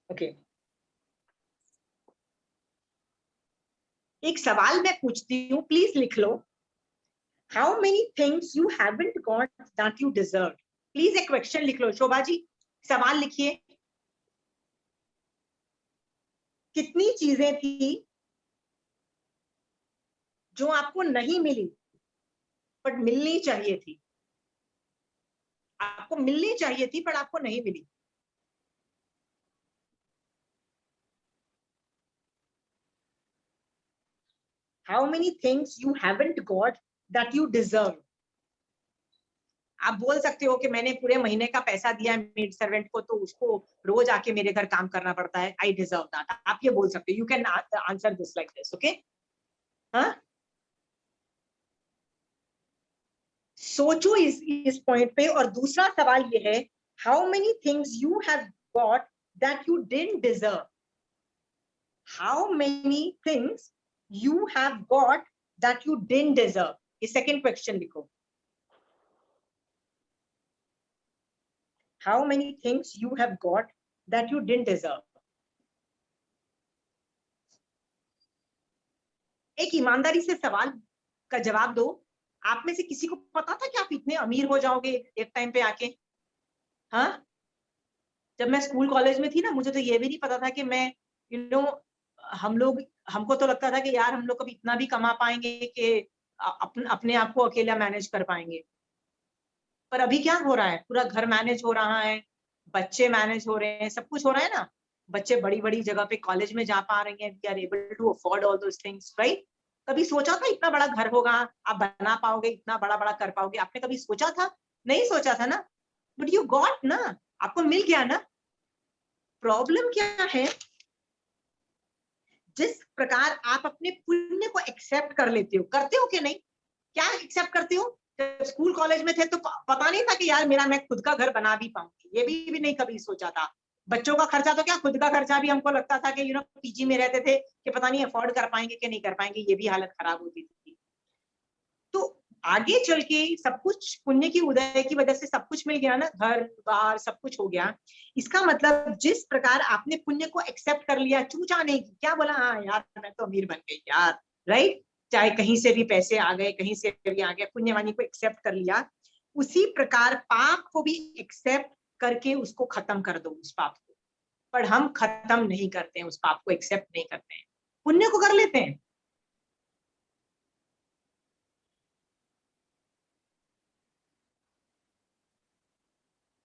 ओके, एक सवाल मैं पूछती हूँ, प्लीज लिख लो. How many things you haven't got that you deserve? Please एक क्वेश्चन लिख लो. शोभा जी, सवाल लिखिए. कितनी चीजें थी जो आपको नहीं मिली बट मिलनी चाहिए थी? आपको मिलनी चाहिए थी पर आपको नहीं मिली. How many things you haven't got that you deserve? आप बोल सकते हो कि मैंने पूरे महीने का पैसा दिया है मेड सर्वेंट को, तो उसको रोज आके मेरे घर काम करना पड़ता है. I deserve that. आप ये बोल सकते हो. You can answer this like this. Okay, हाँ, सोचो इस पॉइंट पे. और दूसरा सवाल ये है, how many things you have got that you didn't deserve? How many things you have got that you didn't deserve? ये second question लिखो. How many things you have got that you didn't deserve? एक ईमानदारी से सवाल का जवाब दो. आप में से किसी को पता था कि आप इतने अमीर हो जाओगे एक टाइम पे आके? हाँ, जब मैं स्कूल कॉलेज में थी ना, मुझे तो ये भी नहीं पता था कि मैं हमको तो लगता था कि यार हम लोग कभी इतना भी कमा पाएंगे कि अपने आप को अकेला मैनेज कर पाएंगे. पर अभी क्या हो रहा है, पूरा घर मैनेज हो रहा है, बच्चे मैनेज हो रहे हैं, सब कुछ हो रहा है ना. बच्चे बड़ी बड़ी जगह पे कॉलेज में जा पा रहे हैं. We are able to afford all those things, right? कभी सोचा था इतना बड़ा घर होगा, आप बना पाओगे, इतना बड़ा बड़ा कर पाओगे? आपने कभी सोचा था? नहीं सोचा था ना. बट यू गॉट ना, आपको मिल गया ना. प्रॉब्लम क्या है, जिस प्रकार आप अपने पुण्य को एक्सेप्ट कर लेते हो, करते हो कि नहीं? क्या एक्सेप्ट करते हो? स्कूल कॉलेज में थे तो पता नहीं था कि यार मैं खुद का घर बना भी पाऊंगी. ये भी नहीं कभी सोचा था. बच्चों का खर्चा तो क्या, खुद का खर्चा भी हमको लगता था कि पीजी में रहते थे कि पता नहीं अफोर्ड कर पाएंगे कि नहीं कर पाएंगे. ये भी हालत खराब होती थी. तो आगे चल के सब कुछ पुण्य की उदय की वजह से सब कुछ मिल गया ना, घर बार सब कुछ हो गया. इसका मतलब जिस प्रकार आपने पुण्य को एक्सेप्ट कर लिया, चूचा नहीं की, क्या बोला, हाँ यार मैं तो अमीर बन गई यार, राइट? चाहे कहीं से भी पैसे आ गए, कहीं से भी आ गए, पुण्यवानी को एक्सेप्ट कर लिया. उसी प्रकार पाप को भी एक्सेप्ट करके उसको खत्म कर दो, उस पाप को. पर हम खत्म नहीं करते हैं, उस पाप को एक्सेप्ट नहीं करते हैं, पुण्य को कर लेते हैं।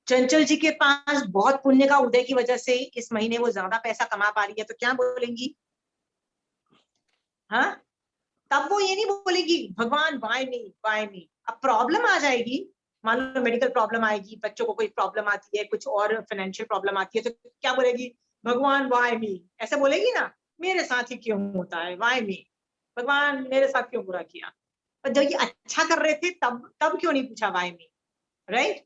चंचल जी के पास बहुत पुण्य का उदय की वजह से इस महीने वो ज्यादा पैसा कमा पा रही है, तो क्या बोलेंगी? हाँ, तब वो ये नहीं बोलेगी भगवान वाई मी। अब प्रॉब्लम आ जाएगी, मान लो मेडिकल प्रॉब्लम आएगी, बच्चों को कोई प्रॉब्लम आती है, कुछ और फाइनेंशियल प्रॉब्लम आती है, तो क्या बोलेगी? भगवान वाई मी, ऐसे बोलेगी ना, मेरे साथ ही क्यों होता है, वाई मी, भगवान मेरे साथ क्यों बुरा किया। पर जब ये अच्छा कर रहे थे तब तब क्यों नहीं पूछा why me, right?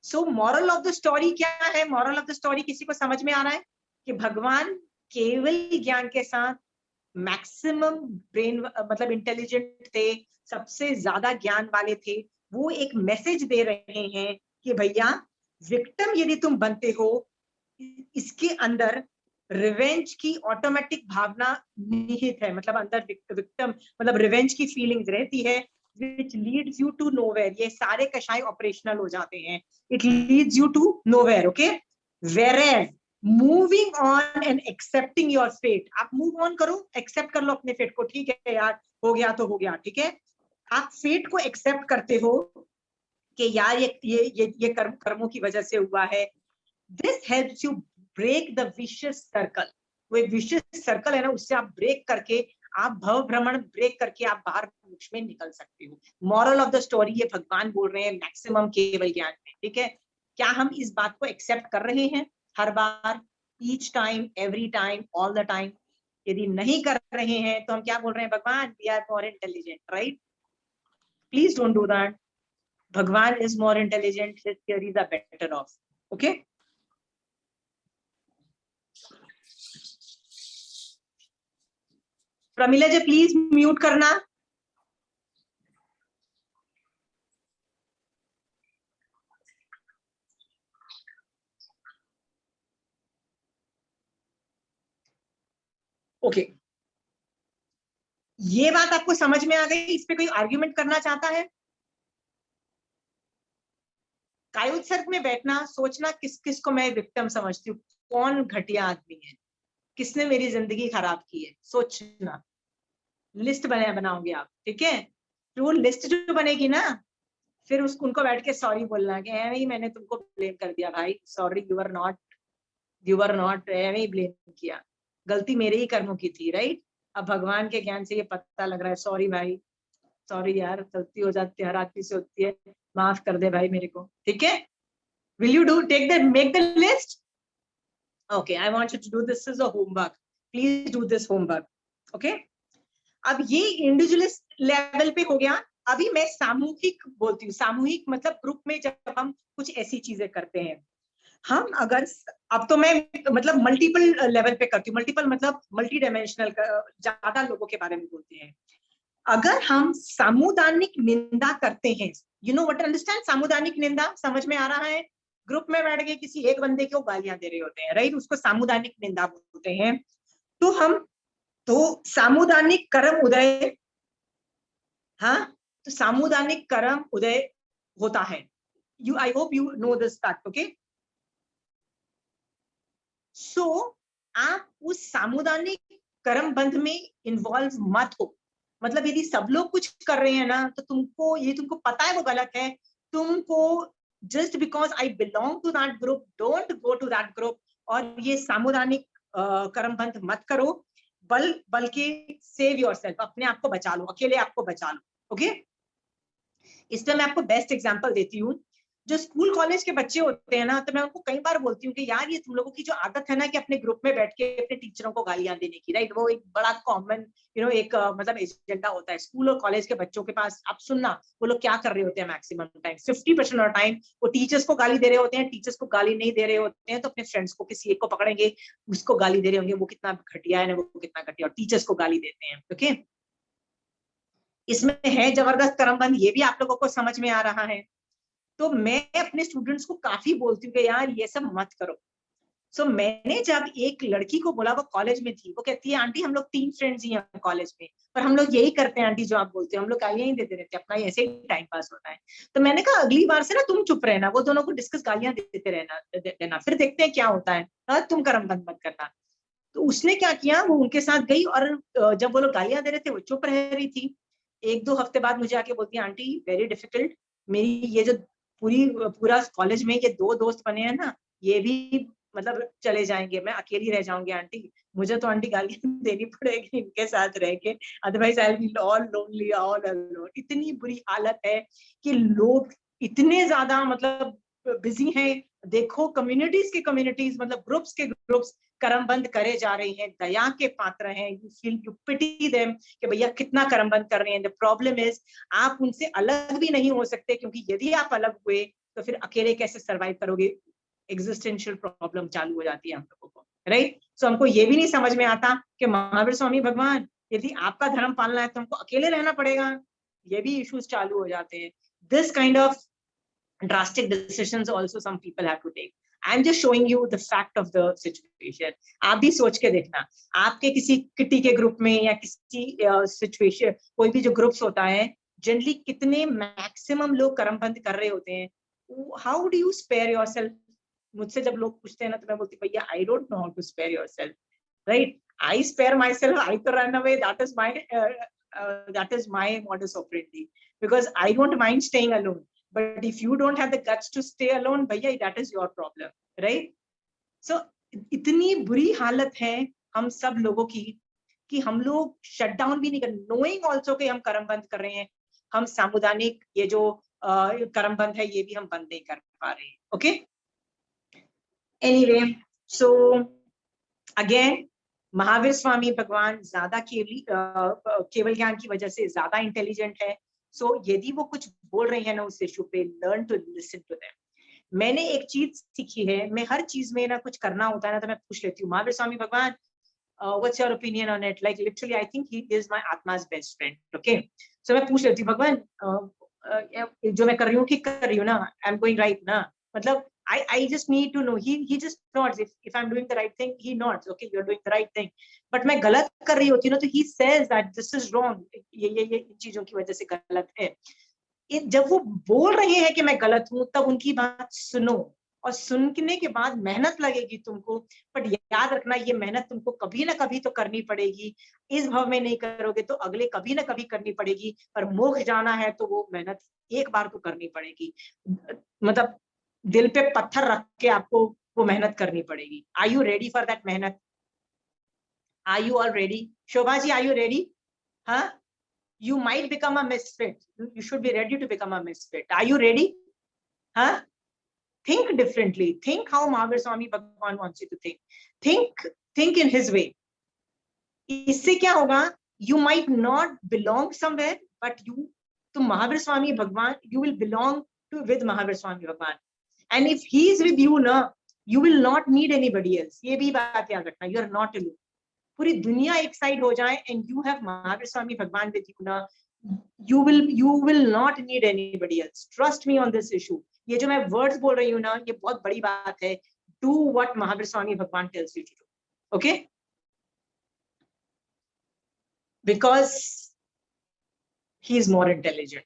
So moral of the story क्या है? मॉरल ऑफ द स्टोरी किसी को समझ में आ रहा है कि भगवान केवल ज्ञान के साथ मैक्सिमम ब्रेन मतलब इंटेलिजेंट थे, सबसे ज्यादा ज्ञान वाले थे। वो एक मैसेज दे रहे हैं कि भैया विक्टिम यदि तुम बनते हो, इसके अंदर रिवेंज की ऑटोमेटिक भावना निहित है, मतलब अंदर विक्टिम मतलब रिवेंज की फीलिंग्स रहती है, which leads you to nowhere। ये सारे कषाय ऑपरेशनल हो जाते हैं, it leads you to nowhere, okay? Whereas moving on and accepting your fate, आप मूव ऑन करो, एक्सेप्ट कर लो अपने फेट को, ठीक है यार, हो गया तो हो गया, ठीक है। आप फेट को एक्सेप्ट करते हो कि यार ये कर्मों की वजह से हुआ है। This helps you break the vicious circle. वो एक विशियस सर्कल है ना, उससे आप ब्रेक करके, आप भव भ्रमण ब्रेक करके आप बाहर मोक्ष में निकल सकते हो। मॉरल ऑफ द स्टोरी ये भगवान बोल रहे हैं मैक्सिमम केवल ज्ञान में, ठीक है। क्या हम इस बात को एक्सेप्ट कर रहे हैं हर बार, each time, every time, all the time? यदि नहीं कर रहे हैं तो हम क्या बोल रहे हैं? Bhagwan we are more intelligent, right? Please don't do that. Bhagwan is more intelligent, his theories are better off, okay. Pramila ji please mute करना। ओके, ये बात आपको समझ में आ गई? इस पे कोई आर्ग्यूमेंट करना चाहता है? कायोत्सर्ग में बैठना, सोचना किस किस को मैं विक्टिम समझती हूँ, कौन घटिया आदमी है, किसने मेरी जिंदगी खराब की है, सोचना। लिस्ट बनाओगे आप, ठीक है। तो वो लिस्ट जो बनेगी ना, फिर उसको उनको बैठ के सॉरी बोलना कि नहीं मैंने तुमको ब्लेम कर दिया भाई, सॉरी, यू आर नॉट, नहीं ब्लेम किया, गलती मेरे ही कर्मों की थी, राइट। अब भगवान के ज्ञान से ये पता लग रहा है, सॉरी भाई, सॉरी यार, गलती हो जाती है, हर आदमी से होती है, माफ कर दे भाई मेरे को, ठीक है। Will you do take the make the list? Okay, I want you to do this is a homework, please do this homework, okay. अब ये इंडिविजुअलिस्ट लेवल पे हो गया। अभी मैं सामूहिक बोलती हूँ, सामूहिक मतलब ग्रुप में जब हम कुछ ऐसी चीजें करते हैं, हम अगर, अब तो मैं मतलब मल्टीपल लेवल पे करती हूँ, मल्टीपल मतलब मल्टी डायमेंशनल, ज्यादा लोगों के बारे में बोलते हैं। अगर हम सामुदायिक निंदा करते हैं, यू नो व्हाट, अंडरस्टैंड सामुदायिक निंदा? समझ में आ रहा है? ग्रुप में बैठ के किसी एक बंदे को गालियां दे रहे होते हैं, राइट, उसको सामुदायिक निंदा बोलते हैं। तो हम, तो सामुदायिक कर्म उदय, हाँ, तो सामुदायिक कर्म उदय होता है। You, I hope you know this fact, okay. So आप उस सामुदायिक कर्म बंध में इन्वॉल्व मत हो। मतलब यदि सब लोग कुछ कर रहे हैं ना, तो तुमको, ये तुमको पता है वो गलत है, तुमको just because I belong to that group, don't go to that group, और ये सामुदायिक कर्म बंध मत करो, बल्कि सेव योरसेल्फ, अपने आप को बचा लो, अकेले आपको बचा लो, ओके। इस पे मैं आपको बेस्ट एग्जांपल देती हूँ। जो स्कूल कॉलेज के बच्चे होते हैं ना, तो मैं उनको कई बार बोलती हूँ कि यार ये तुम लोगों की जो आदत है ना कि अपने ग्रुप में बैठ के अपने टीचरों को गालियां देने की, राइट, वो एक बड़ा कॉमन एक मतलब एजेंडा होता है स्कूल और कॉलेज के बच्चों के पास। आप सुनना वो लोग क्या कर रहे होते हैं, मैक्सिमम टाइम 50% ऑफ टाइम वो टीचर्स को गाली दे रहे होते हैं, टीचर्स को गाली नहीं दे रहे होते हैं तो अपने फ्रेंड्स को किसी एक को पकड़ेंगे, उसको गाली दे रहे होंगे, वो कितना घटिया है ना, वो कितना घटिया, और टीचर्स को गाली देते हैं, ओके। इसमें है जबरदस्त कर्मबंध, ये भी आप लोगों को समझ में आ रहा है। तो मैं अपने स्टूडेंट्स को काफी बोलती हूँ कि यार ये सब मत करो, सो मैंने जब एक लड़की को बोला, वो कॉलेज में थी, वो कहती है आंटी हम लोग 3 फ्रेंड्स ही हैं कॉलेज में, पर हम लोग यही करते हैं आंटी जो आप बोलते हो, हम लोग गालियां ही देते रहते हैं, अपना ऐसे ही टाइम पास होता है। तो मैंने कहा अगली बार से ना तुम चुप रहना, वो दोनों को डिस्कस गालियां देते रहना, फिर देखते हैं क्या होता है, तुम कर्म बंद मत करना। तो उसने क्या किया, वो उनके साथ गई, और जब वो लोग गालियां दे रहे थे वो चुप रह रही थी। 1-2 हफ्ते बाद मुझे आके बोलती है आंटी वेरी डिफिकल्ट, मेरी ये जो पूरा कॉलेज में ये 2 दोस्त बने हैं ना, ये भी मतलब चले जाएंगे, मैं अकेली रह जाऊंगी आंटी, मुझे तो आंटी गालियां देनी पड़ेगी इनके साथ रह के, otherwise I will be all lonely all alone. इतनी बुरी हालत है कि लोग इतने ज्यादा मतलब बिजी हैं। देखो कम्युनिटीज के कम्युनिटीज, मतलब ग्रुप्स के ग्रुप्स कर्म बंद करे जा रही हैं, दया के पात्र हैं, you feel you pity them कि भैया कितना कर्म बंद कर रहे हैं। द प्रॉब्लम इज आप उनसे अलग भी नहीं हो सकते, क्योंकि यदि आप अलग हुए तो फिर अकेले कैसे सरवाइव करोगे, एग्जिस्टेंशियल प्रॉब्लम चालू हो जाती है हम लोगों को, राइट। सो हमको ये भी नहीं समझ में आता कि महावीर स्वामी भगवान यदि आपका धर्म पालना है तो हमको अकेले रहना पड़ेगा, ये भी इश्यूज चालू हो जाते हैं। This kind of drastic decisions also some people have to take. I'm just showing you the fact of the situation. आप भी सोच के देखना, आपके किसी किटी के ग्रुप में या किसी सिचुएशन, कोई भी जो ग्रुप्स होता है, जनरली कितने मैक्सिमम लोग कर्म बंद कर रहे होते हैं। How do you spare yourself? मुझसे जब लोग पूछते हैं ना तो मैं बोलती भैया I don't know how to spare yourself, right. I spare myself, I तो run away, that is my modus operandi, because I don't mind staying alone. But if you don't have the guts to stay alone, भैया that is your problem, right? So इतनी बुरी हालत है हम सब लोगों की कि हम लोग शट डाउन भी नहीं कर, knowing also कि हम कर्म बंद कर रहे हैं, हम सामुदायिक ये जो कर्म बंद है ये भी हम बंद नहीं कर पा रहे हैं। Okay, anyway, so again Mahavir Swami Bhagwan ज्यादा केवल ज्ञान की वजह से ज्यादा इंटेलिजेंट है। सो यदि वो कुछ बोल रहे हैं ना उस इशू पे, learn to listen to them. मैंने एक चीज सीखी है, मैं हर चीज में ना कुछ करना होता है ना तो मैं पूछ लेती हूँ Mahavir Swami Bhagwan what's your opinion on it, like literally I think he is my आत्मा's बेस्ट फ्रेंड। ओके, सो मैं पूछ लेती हूँ भगवान जो मैं कर रही हूँ ठीक कर रही हूँ ना, आई एम गोइंग राइट ना, मतलब I just need to know. He just nods if I'm doing the right thing. He nods. Okay, you're doing the right thing. But मैं गलत कर रही होती हूँ ना तो he says that this is wrong. ये इन चीजों की वजह से गलत है। जब वो बोल रहे हैं कि मैं गलत हूँ तब उनकी बात सुनो, और सुनने के बाद मेहनत लगेगी तुमको, बट याद रखना ये मेहनत तुमको कभी ना कभी तो करनी पड़ेगी। इस भाव में नहीं करोगे तो अगले कभी ना कभी करनी पड़ेगी, पर मोक्ष जाना है तो वो मेहनत एक बार तो करनी पड़ेगी, मतलब दिल पे पत्थर रख के आपको वो मेहनत करनी पड़ेगी। Are you ready for that mehnat? Are you all ready? Shobha ji are you ready? हाँ, you might become a misfit, you should be ready to become a misfit. Are you ready? Huh? Think differently, think how Mahavir Swami Bhagwan wants you to think in his way. इससे क्या होगा, you might not belong somewhere but तुम महावीर स्वामी भगवान, you will belong with Mahavir Swami Bhagwan, and if he is with you ना, you will not need anybody else. ये भी बात याद रखना, you are not alone. पूरी दुनिया एक साइड हो जाए and you have Mahavir Swami भगवान with you ना, you will not need anybody else. Trust me on this issue. ये जो मैं words बोल रही हूँ ना, ये बहुत बड़ी बात है. Do what महावीर स्वामी भगवान tells you to do. Okay? Because he is more intelligent.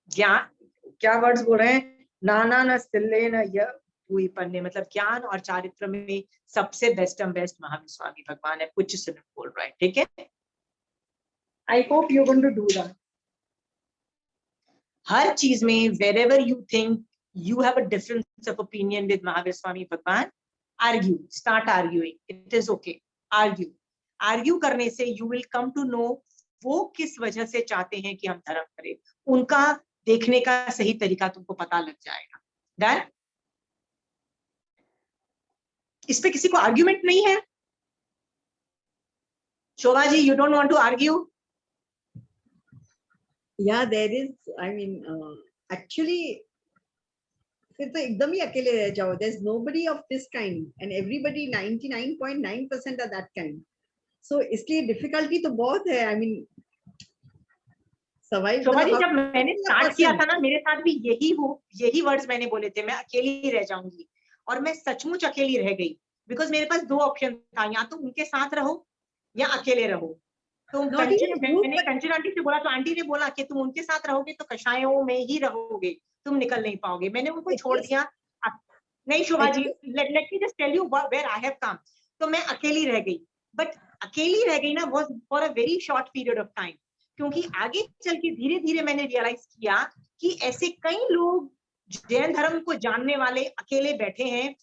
क्या words बोल रहे हैं? नाना न सिल्ले न य हुई पन्ने, मतलब ज्ञान और चारित्र में सबसे बेस्ट महावीर स्वामी भगवान है, कुछ सुन बोल रहा है, ठीक है? I hope you going to do that. हर चीज में wherever you think you have a difference of opinion with Mahavir Swami भगवान, argue, start arguing, it is okay, argue करने से you will come to know वो किस वजह से चाहते हैं कि हम धर्म करें, उनका देखने का सही तरीका तुमको पता लग जाएगा। डन? इस पे किसी को आर्ग्यूमेंट नहीं है? Shobha ji, you don't want to argue?
Yeah, there is, I mean, actually, फिर तो एकदम ही अकेले रह जाओ. There's nobody of this kind, and everybody 99.9% are that kind. So इसलिए difficulty तो बहुत है. I mean, survive.
Shobha ji, जब मैंने स्टार्ट किया था ना, मेरे साथ भी यही वर्ड्स मैंने बोले थे, मैं अकेली रह जाऊंगी, और मैं सचमुच अकेली रह गई। बिकॉज मेरे पास 2 ऑप्शन था, या तो उनके साथ रहो या अकेले रहो। तो
Not even group,
मैंने कंचन आंटी से बोला, तो आंटी ने बोला कि तुम उनके साथ रहोगे तो कषायों में ही रहोगे, तुम निकल नहीं पाओगे। मैंने उनको छोड़ दिया। नहीं Shobha ji, let me just tell you where I have come. तो मैं अकेली रह गई, बट अकेली रह गई ना was for a very short period of time, क्योंकि आगे चल के धीरे धीरे मैंने रियलाइज किया कि ऐसे कई लोग जैन धर्म को जानने वाले अकेले बैठे हैं,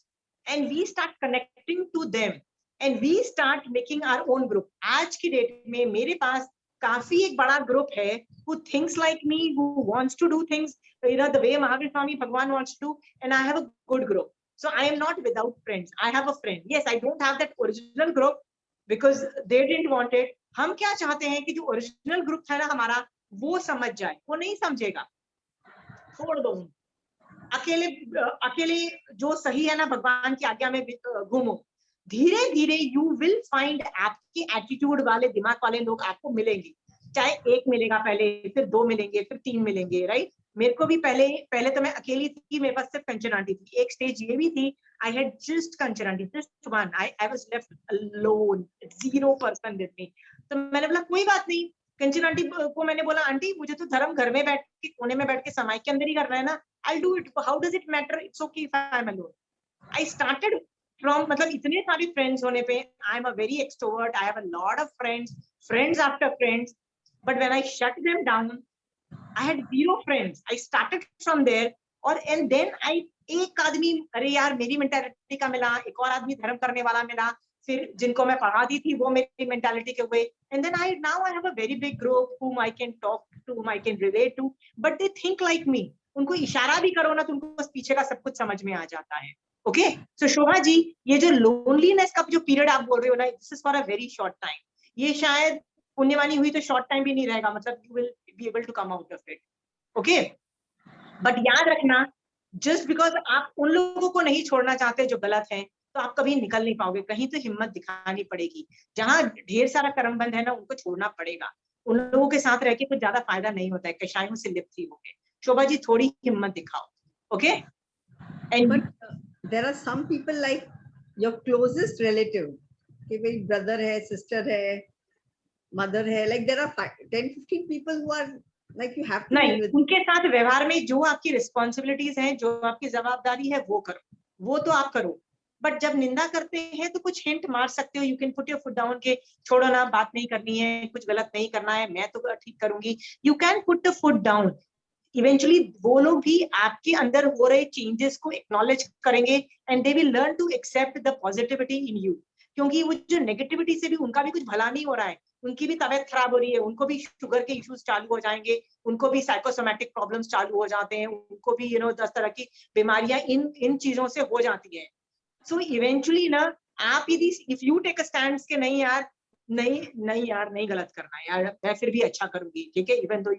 and we start connecting to them and we start making our own group. आज की डेट में मेरे पास काफी एक बड़ा ग्रुप है who thinks like me, who wants to do things the way Mahavir Swami Bhagwan wants to, and I have a good group. So I am not without friends. I have a friend. Yes, I don't have that original group because they didn't want it. हम क्या चाहते हैं कि जो original group था ना हमारा, वो समझ जाए। वो नहीं समझेगा, छोड़ दो। अकेले अकेले जो सही है ना, भगवान की आज्ञा में घूमो। धीरे धीरे यू विल फाइंड आपके एटीट्यूड वाले, दिमाग वाले लोग आपको मिलेंगे। चाहे 1 मिलेगा पहले, फिर 2 मिलेंगे, फिर 3 मिलेंगे, राइट। मेरे को भी पहले तो मैं अकेली थी, मेरे पास सिर्फ कंचन आंटी थी। एक स्टेज ये भी थी, I had just Kanchan aunty, just one, I was left alone, 0% with me. तो मैंने बोला कोई बात नहीं। कंचन आंटी को मैंने बोला, आंटी मुझे तो धर्म घर में बैठ के, कोने में बैठ के समाज के अंदर ही करना है ना, I'll do it. How does it matter? It's okay if I'm alone. I started from, मतलब इतने सारे friends होने पे, I'm a very extrovert. I have a lot of friends after friends. But when I shut them down, I had 0 friends. I started from there, and then एक आदमी, अरे यार मेरी मेंटालिटी का मिला, एक और आदमी धर्म करने वाला मिला, फिर जिनको मैं पढ़ाती थी वो मेरी मेंटालिटी के हुए, and then now I have a very big group whom I can talk to, whom I can relate to, but they think like me. उनको इशारा भी करो ना तो उनको बस पीछे का सब कुछ समझ में आ जाता है। ओके, सो शोभा जी, ये जो लोनलीनेस का जो पीरियड आप बोल रहे हो ना, this is for a very short time. ये शायद पुण्यवानी हुई तो शॉर्ट टाइम भी नहीं रहेगा, मतलब you will be able to come out of it. Okay, but याद रखना, जस्ट बिकॉज आप उन लोगों को नहीं छोड़ना चाहते जो गलत हैं, तो आप कभी निकल नहीं पाओगे। कहीं तो हिम्मत दिखानी पड़ेगी। जहां ढेर सारा कर्म बंध है ना, उनको छोड़ना पड़ेगा। उन लोगों के साथ रह के कुछ ज्यादा फायदा नहीं होता है, कषायों से लिप्त ही होगे। शोभा जी थोड़ी हिम्मत दिखाओ। Okay, and
but there are some people like your closest relative, कि भाई brother है, sister है, mother है, like there are 10-15 people who are like you have to
नहीं,
deal with.
उनके साथ व्यवहार में जो आपकी रिस्पॉन्सिबिलिटीज हैं, जो आपकी जवाबदारी है, वो करो, वो तो आप करो। बट जब निंदा करते हैं तो कुछ हिंट मार सकते हो, you can put your foot down के छोड़ो ना, बात नहीं करनी है, कुछ गलत नहीं करना है, मैं तो ठीक करूंगी। You can put the foot down. Eventually वो लोग भी आपके अंदर हो रहे चेंजेस को एक्नॉलेज करेंगे, and they will learn to accept the positivity in you. क्योंकि वो जो नेगेटिविटी से भी उनका भी कुछ भला नहीं हो रहा है, उनकी भी तबीयत खराब हो रही है, उनको भी शुगर के इश्यूज चालू हो जाएंगे, उनको भी साइकोसोमैटिक प्रॉब्लम्स चालू हो जाते हैं, उनको भी 10 तरह की बीमारियां इन चीजों से हो जाती है। सो इवेंचुअली ना, आप यदि if you take a stand के नहीं यार, नहीं यार, नहीं गलत करना है यार, मैं फिर भी अच्छा करूंगी, ठीक है, even though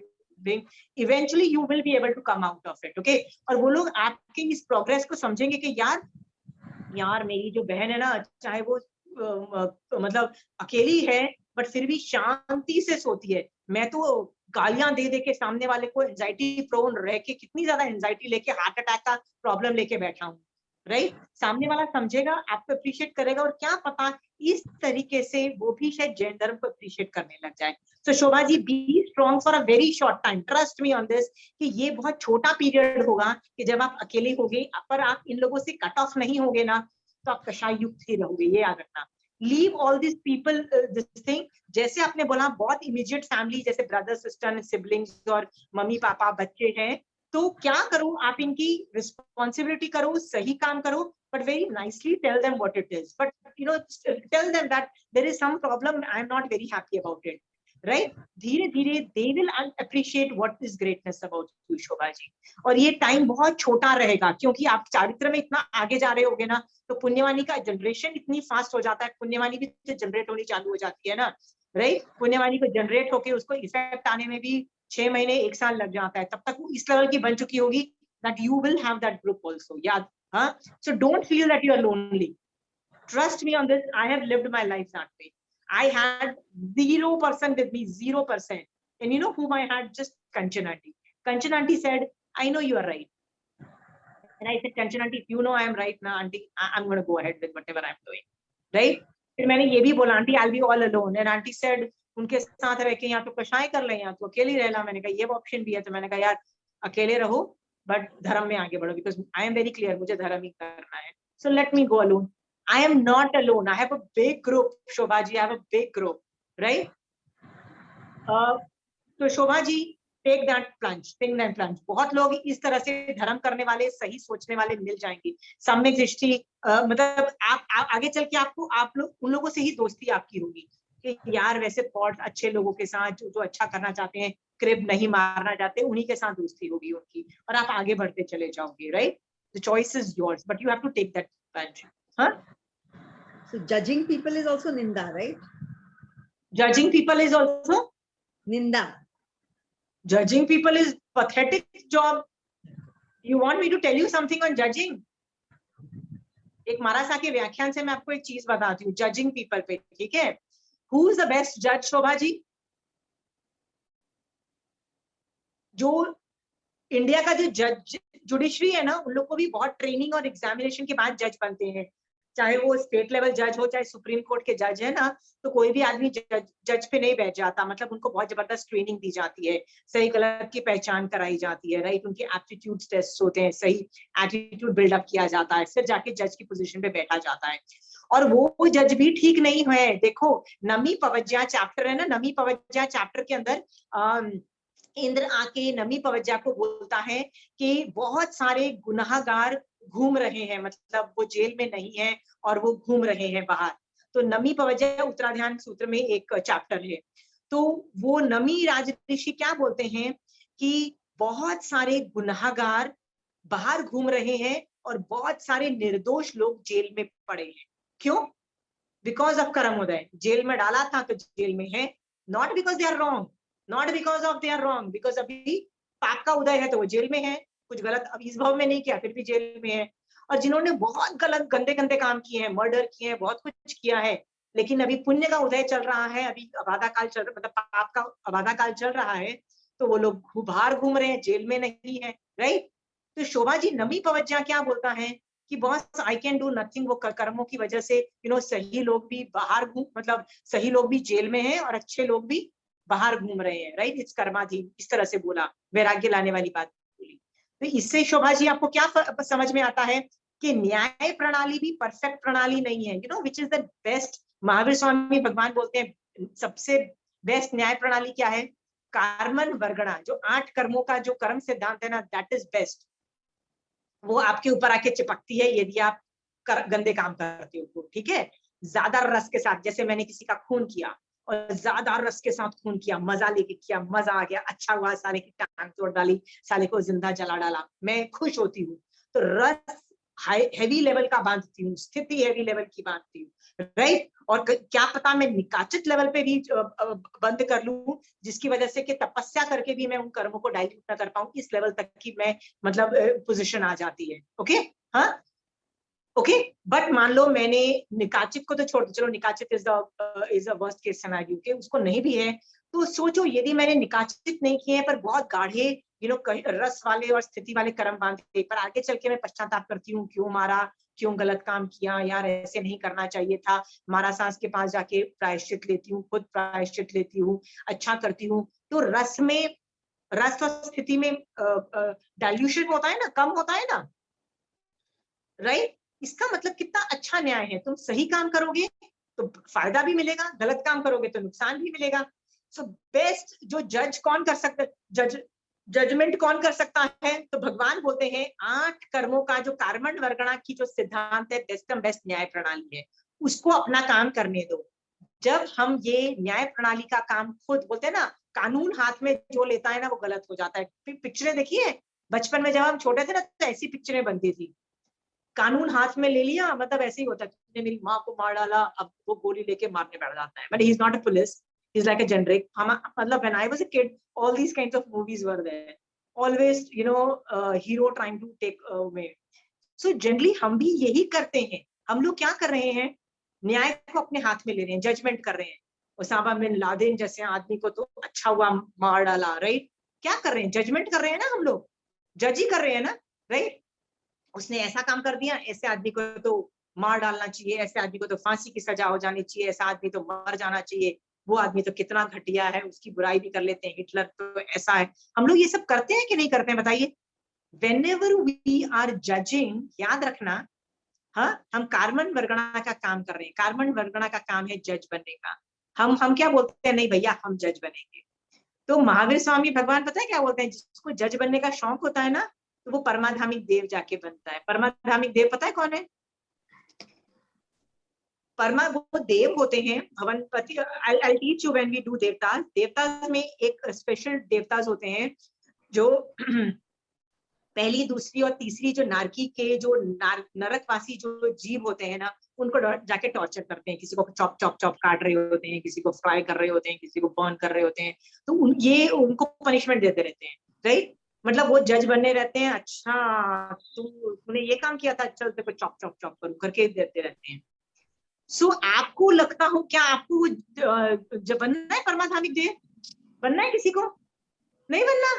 eventually you will be able to come out of it. Okay, और वो लोग आपके इस प्रोग्रेस को समझेंगे कि यार मेरी जो बहन है ना, चाहे वो मतलब अकेली है बट फिर भी शांति से सोती है। मैं तो गालियां दे दे के सामने वाले को एंजाइटी प्रोन रह के, कितनी ज्यादा एंजाइटी लेके, हार्ट अटैक का प्रॉब्लम लेके बैठा हूँ, राइट। सामने वाला समझेगा, आपको अप्रिशिएट करेगा, और क्या पता इस तरीके से वो भी शायद जैन धर्म को अप्रिशिएट करने लग जाए। So Shobha ji, be strong for a very short time, trust me on this, कि ये बहुत छोटा पीरियड होगा कि जब आप अकेले होगे, पर आप इन लोगों से कट ऑफ नहीं होगे ना, तो आप कषाय युक्त ही रहोगे, ये याद रखना। Leave all this people this thing. जैसे आपने बोला बहुत इमीडिएट फैमिली, जैसे ब्रदर सिस्टर सिबलिंग्स और मम्मी पापा बच्चे हैं, तो क्या करो, आप इनकी रिस्पॉन्सिबिलिटी करो, सही काम करो, but very nicely tell them what it is, but tell them that there is some problem, I am not very happy about it, right? धीरे धीरे they will appreciate what is greatness about you, Shobha ji. और ये time बहुत छोटा रहेगा, क्योंकि आप चारित्र में इतना आगे जा रहे होगे ना, तो पुण्यवानी का जनरेशन इतनी फास्ट हो जाता है, पुण्यवानी भी जनरेट होनी चालू हो जाती है ना, राइट। पुण्यवानी को जनरेट होके उसको इफेक्ट आने में भी 6 महीने 1 साल लग जाता है, तब तक वो इस लेवल की बन चुकी होगी that you will have that group also. Yeah, so don't feel that you are lonely. Trust me on this. I have lived my life that way. I had 0% with me, 0%. And you know whom I had? Just Kanchan aunty. Kanchan aunty said, I know you are right. And I said, Kanchan aunty, if you know I am right now, aunty, I'm going to go ahead with whatever I'm doing, right? फिर मैंने ये भी बोला, aunty I'll be all alone, and aunty said, उनके साथ रह के यहाँ तो कशाएं कर ले, यहाँ तो अकेली रहना। मैंने कहा ये ऑप्शन भी है, तो मैंने कहा यार अकेले रहो बट धर्म में आगे बढ़ो, because I am very clear, मुझे धर्म ही करना है। So let me go alone. I am not alone. I have a big group, Shobha ji. I have a big group, right? तो Shobha ji, take that plunge, take that plunge. बहुत लोग इस तरह से धर्म करने वाले, सही सोचने वाले मिल जाएंगे। सम्यक दृष्टि, मतलब आप आगे चल के आपको, आप लोग उन लोगों से ही दोस्ती आपकी होगी कि यार वैसे थॉट अच्छे लोगों के साथ जो अच्छा करना चाहते हैं, क्रिब नहीं मारना चाहते, उन्हीं के साथ दोस्ती होगी उनकी, और आप आगे बढ़ते चले जाओगे, right? The choice is yours, but you have to take that plunge. हाँ,
So judging people is also ninda, right?
Judging people is also
Ninda.
Judging people is pathetic job. You want me to tell you something on judging? एक मारासा के व्याख्यान से मैं आपको एक चीज बताती हूँ जजिंग पीपल पे, ठीक है? Who is the best judge, Shobha ji? जो इंडिया का जो जज जुडिशरी है ना, उन लोग को भी बहुत ट्रेनिंग और एग्जामिनेशन के बाद जज बनते हैं। चाहे वो स्टेट लेवल जज हो, चाहे सुप्रीम कोर्ट के जज है ना, तो कोई भी आदमी जज पे नहीं बैठ जाता। मतलब उनको बहुत जबरदस्त ट्रेनिंग दी जाती है, सही गलत की पहचान कराई जाती है, राइट? उनके एप्टीट्यूड टेस्ट होते हैं, सही एटीट्यूड बिल्डअप किया जाता है, फिर जाके जज की पोजीशन पे बैठा जाता है। और वो जज भी ठीक नहीं है। देखो, नमी पवज्या चैप्टर है ना, नमी पवज्या चैप्टर के अंदर इंद्र आके नमी पवज्या को बोलता है कि बहुत सारे गुनाहगार घूम रहे हैं, मतलब वो जेल में नहीं है और वो घूम रहे हैं बाहर। तो नमी पवज्या उत्तराध्यान सूत्र में एक चैप्टर है। तो वो नमी राजऋषि क्या बोलते हैं कि बहुत सारे गुनाहगार बाहर घूम रहे हैं और बहुत सारे निर्दोष लोग जेल में पड़े हैं। क्यों? Because of कर्मोदय। जेल में डाला था तो जेल में है, not because they are wrong, not because of they are wrong, because अभी पाप का उदय है तो वो जेल में है। कुछ गलत अब इस भाव में नहीं किया, फिर भी जेल में है। और जिन्होंने बहुत गलत गंदे गंदे काम किए हैं, मर्डर किए हैं, बहुत कुछ किया है, लेकिन अभी पुण्य का उदय चल रहा है, अभी अबाधा काल चल रहा, मतलब पाप का अबाधा काल चल रहा है, तो वो लोग बाहर घूम रहे हैं, जेल में नहीं है, राइट? तो शोभा जी, नमी पवज्या क्या बोलता है कि boss I can do nothing. वो कर्मों की वजह से सही लोग भी बाहर मतलब सही लोग भी जेल में हैं और अच्छे लोग भी बाहर घूम रहे हैं, राइट? इट्स कर्माधीन, इस तरह से बोला, वैराग्य लाने वाली बात बोली। तो इससे शोभा जी आपको क्या समझ में आता है कि न्याय प्रणाली भी परफेक्ट प्रणाली नहीं है, which is the best. Mahavir Swami भगवान बोलते हैं सबसे बेस्ट न्याय प्रणाली क्या है? कार्मन वर्गणा, जो 8 कर्मों का जो कर्म सिद्धांत है ना, दैट इज बेस्ट। वो आपके ऊपर आके चिपकती है यदि आप गंदे काम करते हो तो, ठीक है? ज्यादा रस के साथ, जैसे मैंने किसी का खून किया और ज्यादा रस के साथ खून किया, मजा लेके किया, मजा आ गया, अच्छा हुआ, साले की टांग तोड़ डाली, साले को जिंदा जला डाला, मैं खुश होती हूँ। तो रस हैवी लेवल का बांधती हूँ, स्थिति हैवी लेवल की बांधती हूँ, राइट? और क्या पता मैं निकाचित लेवल पे भी बंद कर लूं, जिसकी वजह से कि तपस्या करके भी मैं उन कर्मों को डाइल्यूट ना कर पाऊं, इस लेवल तक की मैं मतलब पोजीशन आ जाती है। ओके, हाँ, ओके। बट मान लो मैंने निकाचित को तो छोड़ दो, चलो निकाचित is the worst case scenario, के उसको नहीं भी है, तो सोचो यदि मैंने निकाचित नहीं किए हैं पर बहुत गाढ़े रस वाले और स्थिति वाले कर्म बांधे, पर आगे चल के मैं पश्चाताप करती हूँ, क्यों मारा, क्यों गलत काम किया, यार ऐसे नहीं करना चाहिए था, मारा सास के पास जाके प्रायश्चित लेती हूँ, खुद प्रायश्चित लेती हूँ, अच्छा करती हूँ। तो रस और स्थिति में डाइल्यूशन होता है ना, कम होता है ना, राइट? इसका मतलब कितना अच्छा न्याय है। तुम सही काम करोगे तो फायदा भी मिलेगा, गलत काम करोगे तो नुकसान भी मिलेगा। सो बेस्ट जो जज कौन कर सकता, जजमेंट कौन कर सकता है? तो भगवान बोलते हैं 8 कर्मों का जो कार्मण वर्गणा की जो सिद्धांत है, बेस्ट न्याय प्रणाली है, उसको अपना काम करने दो। जब हम ये न्याय प्रणाली का काम खुद बोलते हैं ना, कानून हाथ में जो लेता है ना वो गलत हो जाता है। पिक्चरें देखिए, बचपन में जब हम छोटे थे ना तो ऐसी पिक्चरें बनती थी, कानून हाथ में ले लिया, मतलब ऐसे ही होता है, तुमने मेरी माँ को मार डाला, अब वो गोली लेके मारने बैठ जाता है। But he is not a police, he is like a generic. मतलब when I was a kid, all these kinds of movies were there, always hero trying to take away. So generally हम भी यही करते हैं। हम लोग क्या कर रहे हैं? न्याय को अपने हाथ में ले रहे हैं, जजमेंट कर रहे हैं। ओसामा बिन लादेन जैसे आदमी को तो अच्छा हुआ मार डाला, राइट? क्या कर रहे हैं? जजमेंट कर रहे हैं ना, हम लोग जज ही कर रहे हैं ना, राइट? उसने ऐसा काम कर दिया, ऐसे आदमी को तो मार डालना चाहिए, ऐसे आदमी को तो फांसी की सजा हो जानी चाहिए, ऐसा आदमी तो मर जाना चाहिए, वो आदमी तो कितना घटिया है, उसकी बुराई भी कर लेते हैं, हिटलर तो ऐसा है। हम लोग ये सब करते हैं कि नहीं करते हैं बताइए? Whenever we are judging, याद रखना, हाँ, हम कार्बन वर्गणा का काम कर रहे हैं। कार्बन वर्गणा का काम है जज बनने का। हम क्या बोलते हैं, नहीं भैया हम जज बनेंगे। तो महावीर स्वामी भगवान पता है क्या बोलते हैं, जिसको जज बनने का शौक होता है ना, तो वो परमाधामिक देव जाके बनता है। परमाधामिक देव पता है कौन है? वो देव होते हैं भवनपति। I'll teach you when we do देवतास। देवतास में एक स्पेशल देवतास होते हैं जो पहली, दूसरी और तीसरी जो नारकी के जो नरकवासी जो जीव होते हैं ना, उनको जाके टॉर्चर करते हैं। किसी को चॉप चॉप चॉप काट रहे होते हैं, किसी को फ्राई कर रहे होते हैं, किसी को बर्न कर रहे होते हैं। तो ये उनको पनिशमेंट देते रहते हैं, राइट? मतलब वो जज बने रहते हैं। अच्छा तूने ये काम किया था, चल तेरे को चॉप चॉप चॉप करूं करके देते रहते हैं। सो आपको लगता हो क्या आपको जब बनना है परमाधामिक देव? बनना है किसी को? नहीं बनना।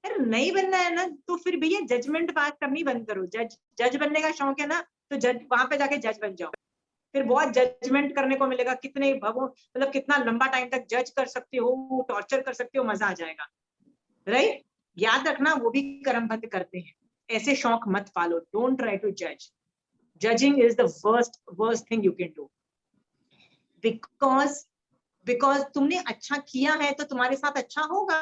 अरे नहीं बनना है ना, तो फिर भैया जजमेंट पास करनी बंद करो। जज बनने का शौक है ना, तो जज वहां पे जाके जज बन जाओ। फिर बहुत जजमेंट करने को मिलेगा, कितने मतलब कितना लंबा टाइम तक जज कर सकते हो, टॉर्चर कर सकते हो, मजा आ जाएगा, राइट? याद रखना, वो भी कर्म बंद करते हैं। ऐसे शौक मत पालो। डोंट ट्राई टू जज। Judging is the worst thing you can do, because तुमने अच्छा किया है तो तुम्हारे साथ अच्छा होगा,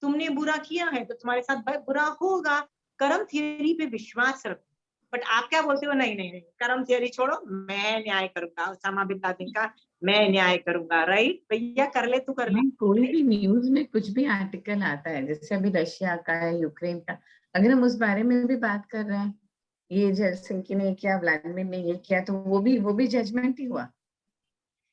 तुमने बुरा किया है तो तुम्हारे साथ बुरा होगा। कर्म थियरी पे विश्वास रखो। बट आप क्या बोलते हो, नहीं नहीं नहीं, कर्म थियरी छोड़ो, मैं न्याय करूंगा, उसामा बिन लादेन का मैं न्याय करूंगा, राइट? भैया कर ले, तू कर ले।
कोई भी न्यूज में कुछ भी आर्टिकल आता है, जैसे अभी रशिया का है, यूक्रेन का, अगर हम उस बारे में भी बात कर रहे हैं, ये जेलसिंकी ने किया, व्लादिमीर ने ये किया, तो वो भी जजमेंट ही हुआ।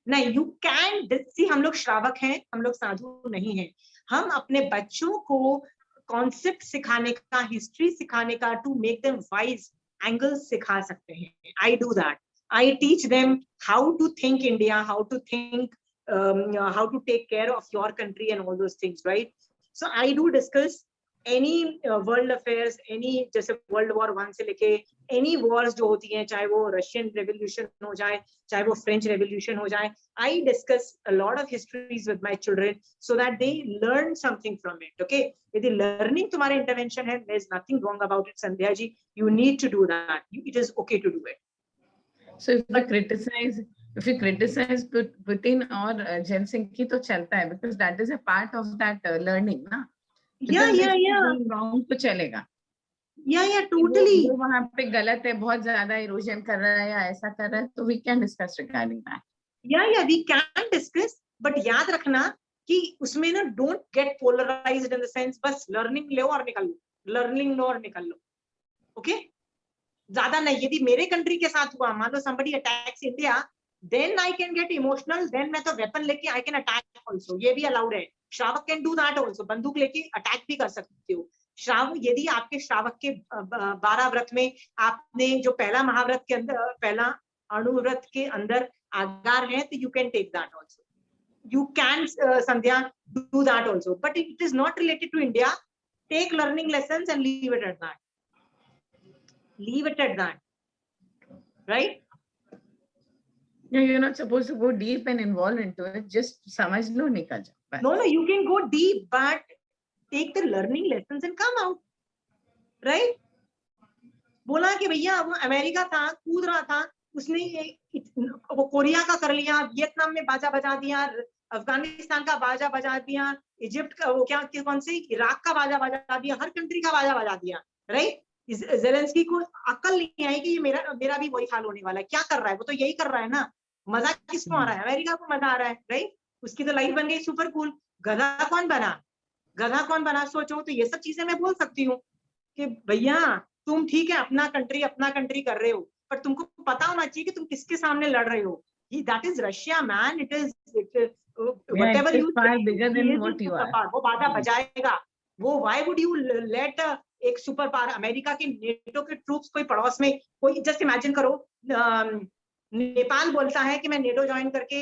नहीं, यू कैन सी, हम लोग श्रावक हैं, हम लोग साधु नहीं हैं। हम अपने बच्चों को कॉन्सेप्ट सिखाने का, हिस्ट्री सिखाने का, to make them wise, angles सिखा सकते हैं। I do that. I teach them how to think India, how to think, how to take care of your country and all those things, right? So I do discuss any world affairs, any, जैसे world war 1 से लेके any Wars जो होती हैं, चाहे वो Russian revolution हो जाए, चाहे वो फ्रेंच रेवोल्यूशन हो जाए, I discuss a lot of histories with my children so that they learn something from it. Okay, यदि learning तुम्हारा intervention है, there is nothing wrong about it, Sandhya ji. You need to do that. It is okay to do it.
So if you criticize Putin or Helsinki, तो चलता है, because that is a part of that learning, ना?
Yeah.
Wrong तो चलेगा।
Yeah, totally.
वो वहाँ पे गलत है, बहुत ज्यादा इरोजन कर रहा है या ऐसा कर रहा है, तो we can discuss regarding that.
Yeah, we can discuss, but याद रखना कि उसमें ना don't get polarized in the sense बस learning लो और निकल लो, learning लो और निकल लो, okay? ज्यादा नहीं। यदि मेरे कंट्री के साथ हुआ, मान लो somebody attacks India, then I can get emotional, then मैं तो weapon लेके I can attack also, ये भी allowed है। श्रावक can do that also, बंदूक लेके अटैक भी कर सकते हो। यदि आपके श्रावक के 12 व्रत में आपने जो पहला महाव्रत के अंदर, पहला अणुव्रत के अंदर आगार है, तो you can take that also. You can, Sandhya, do that also, but it is not related to India. Take learning lessons and leave it at that. Leave it at that, right?
No, you're not supposed to go deep and involve into it. Just समझ लो, निकल जाओ।
No, you can go deep, but take the learning lessons and come out, right? बोला कि भैया वो America था, कूद रहा था, उसने वो कोरिया का कर लिया, वियतनाम में बाजा बजा दिया, अफगानिस्तान का बाजा बजा दिया, इजिप्ट का वो क्या कौन से इराक का बाजा बजा दिया, हर कंट्री का बाजा बजा दिया, राइट? ज़ेलेंस्की को अक्ल नहीं आई कि ये मेरा भी वही हाल होने वाला है। क्या कर रहा है वो? तो यही कर रहा है ना। मजा किसको आ रहा है? अमेरिका को मजा आ रहा है, राइट? उसकी तो लाइफ बन गई सुपर कूल। गधा कौन बना? सोचो। तो ये सब चीजें मैं बोल सकती हूँ कि भैया तुम ठीक है अपना कंट्री कर रहे हो, पर तुमको पता होना चाहिए कि तुम किसके सामने लड़ रहे हो। That is Russia, man. It is whatever you
far bigger than what you are.
वो बाजा बजाएगा। वो why would you let एक सुपर पावर अमेरिका की नेटो के ट्रूप्स कोई पड़ोस में, कोई जस्ट इमेजिन करो, नेपाल बोलता है कि मैं नेटो ज्वाइन करके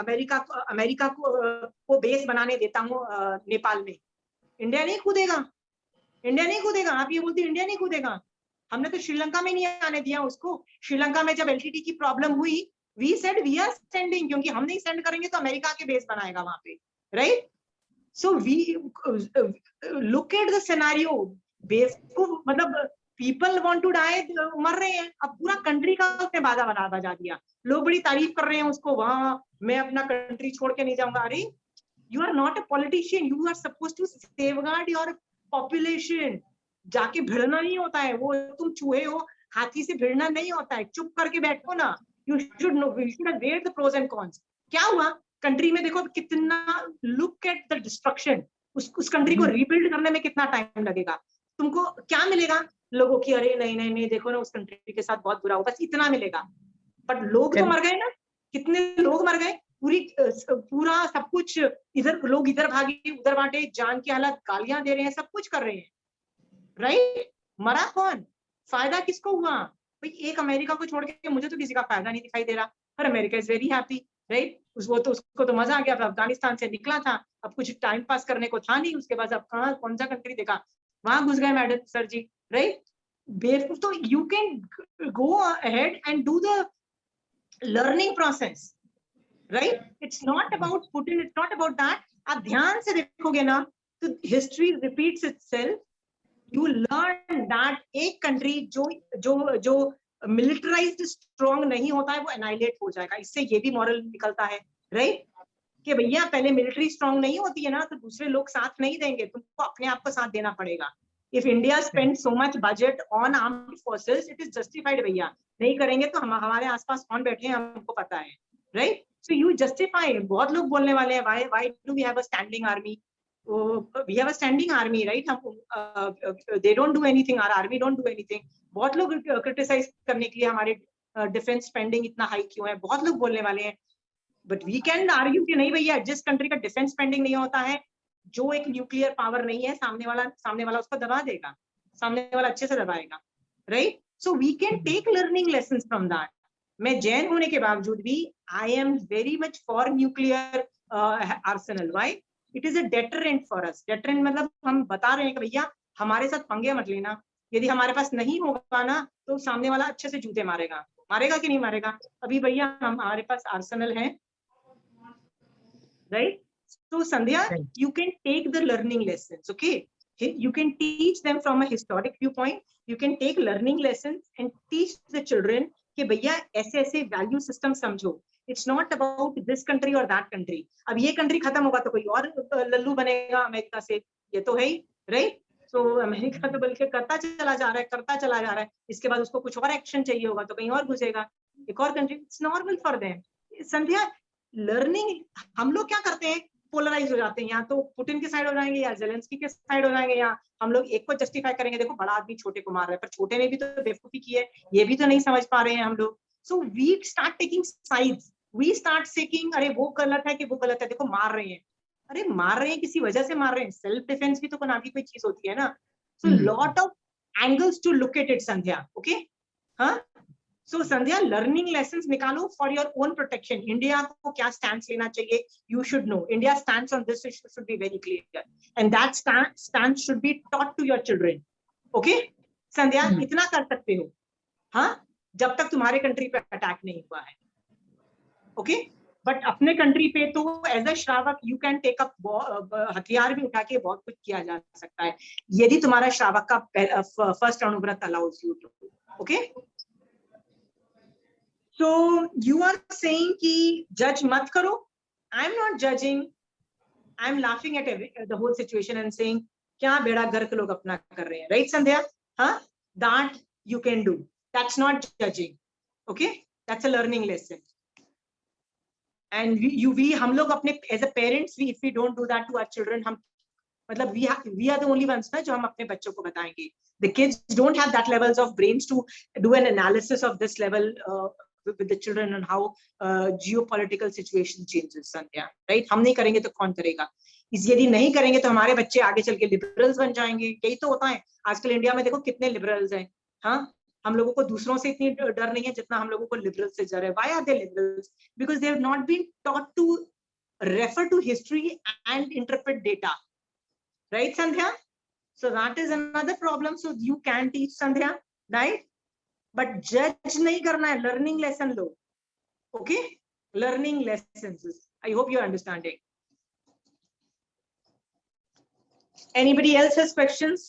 अमेरिका को बेस बनाने देता हूँ नेपाल में। इंडिया नहीं कूदेगा। आप ये बोलते इंडिया नहीं कूदेगा। हमने तो श्रीलंका में नहीं आने दिया उसको। श्रीलंका में जब LTT की प्रॉब्लम हुई, we said we are sending, क्योंकि हम नहीं सेंड करेंगे तो अमेरिका के बेस बनाएगा वहां पे, right? So we look at the scenario, बेवकूफ, मतलब पीपल वांट टू डाई, मर रहे हैं। अब पूरा कंट्री का उसने बाधा बजा दिया। लोग बड़ी तारीफ कर रहे हैं उसको, वहां मैं अपना कंट्री छोड़ के नहीं जाऊंगा। अरे you are not a politician, you are suppose to safeguard your population. जाके भिड़ना नहीं होता है, वो तुम चूहे हो, हाथी से भिड़ना नहीं होता है, चुप करके बैठो ना। You should know, you should weigh the pros and cons. क्या हुआ कंट्री में, देखो कितना, लुक एट द डिस्ट्रक्शन। उस कंट्री को रीबिल्ड करने में कितना टाइम लगेगा। तुमको क्या मिलेगा लोगों की, अरे नहीं नहीं नहीं देखो ना उस कंट्री के साथ बहुत बुरा हो, बस इतना मिलेगा। बट लोग तो मर गए ना, कितने लोग मर गए, पूरा सब कुछ, इधर लोग इधर भागे उधर बांटे, जान की हालत, गालियां दे रहे हैं, सब कुछ कर रहे हैं, राइट? मरा कौन, फायदा किसको हुआ? भाई एक अमेरिका को छोड़ के मुझे तो किसी का फायदा नहीं दिखाई दे रहा, पर America is very happy, right? उसको तो मजा आ गया, अफगानिस्तान से निकला था, अब कुछ टाइम पास करने को था नहीं, उसके बाद अब कहाँ कौन सा कंट्री देखा, वहां घुस गए मैडम सर जी, राइट? बेवकूफ। तो you can go ahead and do the learning process, right? It's not about putting, it's not about that. आप ध्यान से देखोगे ना तो history repeats itself. You learn that एक कंट्री जो जो जो मिलिटराइज्ड स्ट्रॉन्ग नहीं होता है वो एनाइलेट हो जाएगा। इससे ये भी मॉरल निकलता है, राइट? कि भैया पहले मिलिट्री स्ट्रॉन्ग नहीं होती है ना तो दूसरे लोग साथ नहीं देंगे, तुमको अपने आप को साथ देना पड़ेगा। If India spend so much budget on armed forces, it is justified. भैया नहीं करेंगे तो हमारे आसपास कौन बैठे हैं हमको पता है, राइट? So you justify. बहुत लोग बोलने वाले हैं why do we have a standing army? we have a standing army, right? They don't do anything, our army don't do anything. बहुत लोग क्रिटिसाइज करने के लिए हमारे डिफेंस स्पेंडिंग इतना हाई क्यों है, बहुत लोग बोलने वाले हैं। बट वी कैन आर्ग्यू कि नहीं भैया, जिस कंट्री का डिफेंस स्पेंडिंग नहीं होता है, जो एक न्यूक्लियर पावर नहीं है, सामने वाला उसको दबा देगा, सामने वाला अच्छे से दबाएगा, right? So we can take learning lessons from that. मैं जैन होने के बावजूद भी I am very much for nuclear arsenal. Why? It is a deterrent for us. Deterrent मतलब हम बता रहे हैं कि भैया हमारे साथ पंगे मत लेना, यदि हमारे पास नहीं होगा ना तो सामने वाला अच्छे से जूते मारेगा कि नहीं मारेगा? अभी भैया हमारे पास आर्सेनल है, right? So Sandhya, you can take the learning lessons, okay? You can teach them from a historic viewpoint. You can take learning lessons and teach the children कि भैया ऐसे ऐसे वैल्यू सिस्टम समझो। It's not about this country or that country. अब ये country खत्म होगा तो कोई और लल्लू बनेगा अमेरिका से, ये तो है ही, राइट? तो अमेरिका तो बल्कि करता चला जा रहा है, इसके बाद उसको कुछ और एक्शन चाहिए होगा तो कहीं और घुसेगा, एक और country. It's normal for them. Sandhya, learning, हम लोग क्या करते हैं, पोलराइज हो जाते हैं, या तो पुतिन के साइड हो जाएंगे या जेलेंस्की के साइड हो जाएंगे, या हम लोग एक को जस्टिफाई करेंगे, देखो बड़ा आदमी छोटे को मार रहा है, पर छोटे ने भी तो बेवकूफी की है, ये भी तो नहीं समझ पा रहे हैं हम लोग। So we start taking sides, we start seeking, अरे वो गलत है कि वो गलत है, देखो मार रहे हैं, अरे मार रहे हैं किसी वजह से मार रहे हैं, सेल्फ डिफेंस भी तो नाम की कोई चीज होती है ना। So lot of angles to look at it Sandhya, okay? हाँ, सो संध्या लर्निंग लेसन्स निकालो for your own protection. India को क्या स्टैंड लेना चाहिए, you should know. India stands on this issue should be very clear and that stand should be taught to your children, okay? Sandhya इतना कर सकते हो, हाँ, जब तक तुम्हारे कंट्री पे अटैक नहीं हुआ है, ओके? बट अपने कंट्री पे तो एज अ श्रावक यू कैन टेक अप, हथियार भी उठा के बहुत कुछ किया जा सकता है, यदि तुम्हारा श्रावक का फर्स्ट अनुव्रत allows you to, okay? So you are saying कि judge मत करो. I am not judging. I am laughing at the whole situation and saying क्या बेड़ा घर के लोग अपना कर रहे हैं, right संध्या? हाँ, that you can do. That's not judging. Okay? That's a learning lesson. And we हम लोग अपने as a parents, if we don't do that to our children, हम मतलब we are the only ones ना जो हम अपने बच्चों को बताएंगे. The kids don't have that levels of brains to do an analysis of this level with the children and how geopolitical situation changes, Sandhya, right? हम नहीं करेंगे तो कौन करेगा? यदि नहीं करेंगे तो हमारे बच्चे आगे चल के लिबरल्स बन जाएंगे। यही तो होता है आजकल इंडिया में, देखो कितने लिबरल्स हैं। हाँ, हम लोगों को दूसरों से इतनी डर नहीं है जितना हम लोगों को लिबरल्स से डर है। Why are they liberals? Because they have not been taught to refer to history and interpret data, right, Sandhya? So that is another problem. So you can teach, Sandhya, right? But जज नहीं करना है, learning lesson लो. Okay, learning lessons. I hope you are understanding. Anybody else has questions?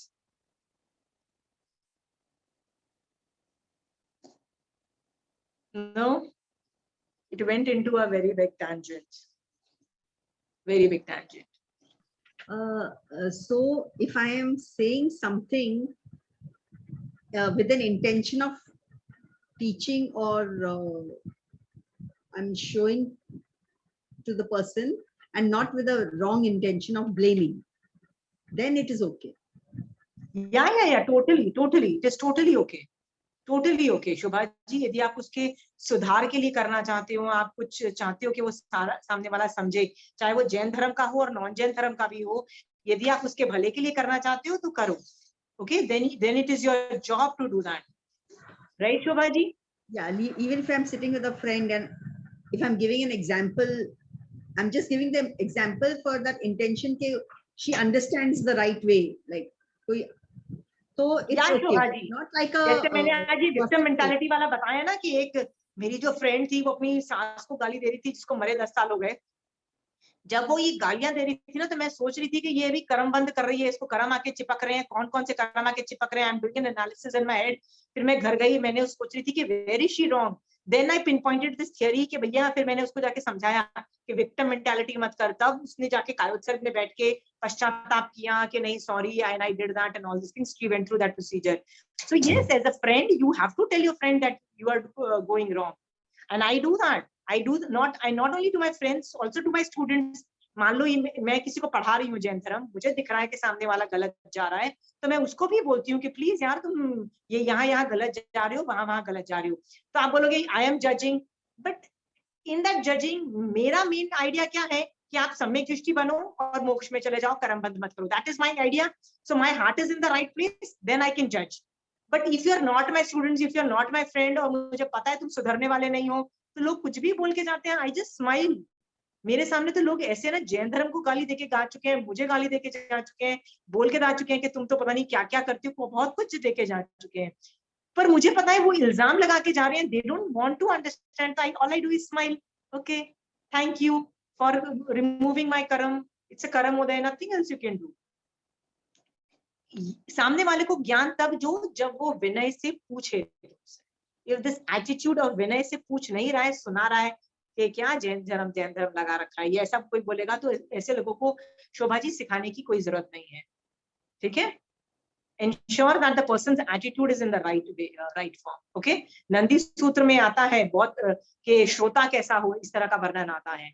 No? It went into a very big tangent. Very big tangent.
So if I am saying something with an intention of teaching or I'm showing to the person and not with a wrong intention of blaming, then it is okay.
Yeah, totally. It is totally okay. Totally okay. Shobha ji, यदि आप उसके सुधार के लिए करना चाहते हो, आप कुछ चाहते हो कि वो सामने वाला समझे, चाहे वो जैन धर्म का हो और नॉन जैन धर्म का भी हो, यदि आप उसके भले के लिए करना चाहते हो तो करो. Okay, then it is your job to do that. Right, Shobha ji?
Yeah, even if I'm sitting with a friend and if I'm giving an example, I'm just giving them example for that intention ke she understands the right way, like so it's
Yeah,
okay.
Shobha ji.
Not like a
जैसे मैंने आज ये victim
gossip
mentality वाला बताया ना कि एक मेरी जो फ्रेंड थी वो अपनी सास को गाली दे रही थी जिसको मरे 10 साल हो गए. जब वो ये गालियां दे रही थी ना तो मैं सोच रही थी कि ये भी कर्म बंद कर रही है, इसको कर्म आके चिपक रहे हैं, कौन कौन से कर्म आके चिपक रहे हैं. I am doing an analysis in my head. फिर मैं घर गई, मैंने सोच रही थी कि where is she wrong. Then I pinpointed this theory कि भैया, फिर मैंने उसको जाके समझाया कि विक्टिम मेंटालिटी मत कर. तब उसने जाके कायोत्सर्ग में बैठ के पश्चाताप किया कि नहीं sorry and I did that and all this things. She went through that procedure. So yes, as a friend you have to tell your friend that you are going wrong. And I do that. I not only to my friends, also to my students. मान लो मैं किसी को पढ़ा रही हूँ जैन धर्म, मुझे दिख रहा है कि सामने वाला गलत जा रहा है, तो मैं उसको भी बोलती हूँ कि प्लीज यार तुम ये यहाँ गलत जा रहे हो, वहां गलत जा रहे हो. तो आप बोलोगे I am judging, but in that judging मेरा मेन आइडिया क्या है कि आप सम्यक दृष्टि बनो और मोक्ष में चले जाओ, कर्म बंद मत करो. That is my idea. So my heart is in the right place, then I can जज. But if you are not my students, if you are not my friend, और मुझे पता है तुम सुधरने वाले नहीं हो, तो लोग कुछ भी बोल के जाते हैं. I just smile. मेरे सामने तो लोग ऐसे ना जैन धर्म को गाली देके गा चुके हैं, मुझे गाली देके जा चुके हैं, बोल के जा चुके हैं कि तुम तो पता नहीं क्या क्या करते हो, बहुत कुछ देके जा चुके हैं. पर मुझे पता है वो इल्जाम लगा के जा रहे हैं. They don't want to understand. All I do is smile. Okay, thank you for removing my karma. It's a karma uday, nothing else you can do. सामने वाले को ज्ञान तब जब वो विनय से पूछे. इफ दिस एटीट्यूड ऑफ विनय से पूछ नहीं रहा है, सुना रहा है कि क्या जैन धर्म लगा रखा है, ये ऐसा कोई बोलेगा तो ऐसे लोगों को शोभा जी सिखाने की कोई जरूरत नहीं है. ठीक है? Ensure that the person's attitude is in the right way, right form. Okay? Nandi सूत्र में आता है बहुत कि श्रोता कैसा हो, इस तरह का वर्णन आता है.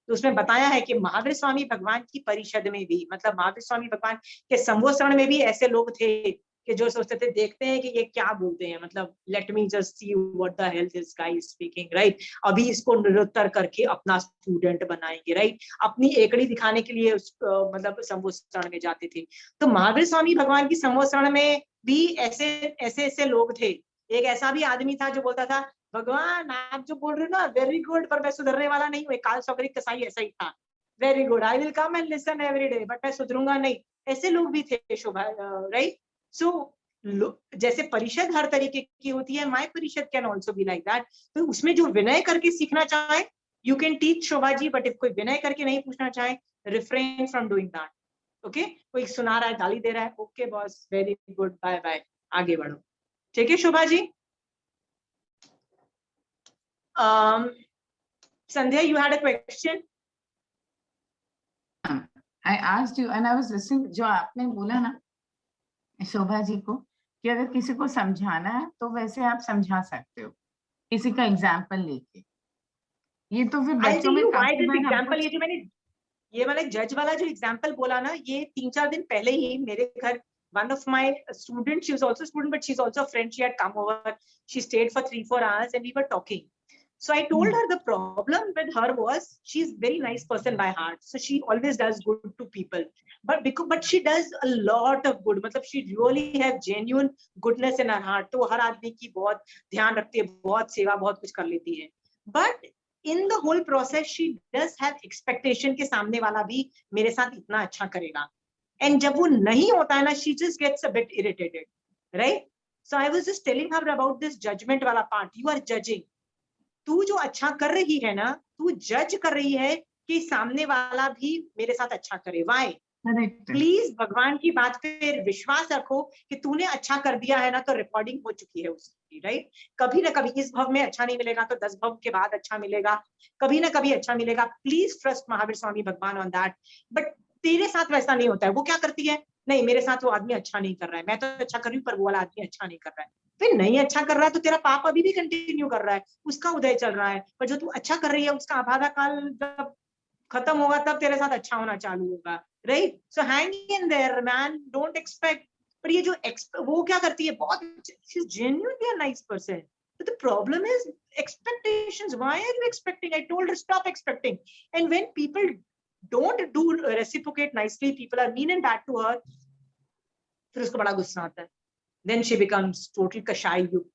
तो उसमें बताया है कि महावीर स्वामी भगवान की परिषद में भी, मतलब महावीर स्वामी भगवान के संवत्सरण में भी ऐसे लोग थे कि जो सोचते थे, देखते हैं कि ये क्या बोलते हैं, मतलब late me just see what the hell this guy is speaking, right. अभी इसको निरुत्तर करके अपना स्टूडेंट बनाएंगे, राइट. अपनी एकड़ी दिखाने के लिए मतलब संवत्सरण में जाते थे. तो महावीर स्वामी भगवान की संवत्सरण में भी ऐसे लोग थे. एक ऐसा भी आदमी था जो बोलता था, भगवान आप जो बोल रहे हो ना वेरी गुड, पर मैं सुधरने वाला नहीं हूँ. काल सगरी कसाई ऐसा ही था, very good, I will come and listen every day, but मैं सुधरूंगा नहीं. ऐसे लोग भी थे शोभा, राइट. सो जैसे परिषद हर तरीके की होती है, माय परिषद can also be like that. तो उसमें जो विनय करके सीखना चाहे you can teach Shobha ji, but if कोई विनय करके नहीं पूछना चाहे, refrain from doing that. Okay, कोई सुना रहा है, गाली दे रहा है, okay boss, very good, bye bye, आगे बढ़ो. ठीक है Shobha ji? Sandhya, you had a question?
I asked you and I was listening. जो आपने बोला ना शोभा जी को कि अगर किसी को समझाना है तो वैसे आप समझा सकते हो किसी का एग्जाम्पल लेके. ये तो फिर बच्चों में
एग्जाम्पल, ये मैंने जज वाला जो एग्जाम्पल बोला ना, ये 3-4 दिन पहले ही मेरे घर one of my students, she was also a student but she's also a friend, she had come over, she stayed for 3-4 hours and we were talking. So I told her the problem with her was she's very nice person by heart, so she always does good to people, but she does a lot of good, मतलब she really have genuine goodness in her heart. तो हर आदमी की बहुत ध्यान रखती है, बहुत सेवा, बहुत कुछ कर लेती है. But in the whole process she does have expectation के सामने वाला भी मेरे साथ इतना अच्छा करेगा. And जब वो नहीं होता है ना, she just gets a bit irritated, right? So I was just telling her about this judgment वाला part. You are judging. तू जो अच्छा कर रही है ना, तू जज कर रही है कि सामने वाला भी मेरे साथ अच्छा करे. Why?
Correct.
प्लीज भगवान की बात पे विश्वास रखो कि तूने अच्छा कर दिया है ना, तो रिकॉर्डिंग हो चुकी है उसकी, राइट? कभी ना कभी इस भव में अच्छा नहीं मिलेगा तो 10 भव के बाद अच्छा मिलेगा, कभी ना कभी अच्छा मिलेगा. प्लीज ट्रस्ट महावीर स्वामी भगवान ऑन दैट. बट तेरे साथ वैसा नहीं होता है. वो क्या करती है, नहीं मेरे साथ वो आदमी अच्छा नहीं कर रहा है, मैं तो अच्छा कर रही हूँ पर वो वाला आदमी अच्छा नहीं कर रहा है. फिर नहीं अच्छा कर रहा है तो तेरा पाप अभी भी कंटिन्यू कर रहा है, उसका उदय चल रहा है. पर जो तू अच्छा कर रही है उसका आभादा काल जब खत्म होगा तब तेरे साथ अच्छा होना चालू होगा, right? So hang in their man, don't expect. पर ये जो वो क्या करती है, बहुत she is genuinely a nice person. But the problem is expectations. Why are you expecting? I told her stop expecting. And when people don't do reciprocate nicely, people are mean and bad to her, फिर उसको बड़ा गुस्सा आता है. Then she becomes totally कषाय युक्त.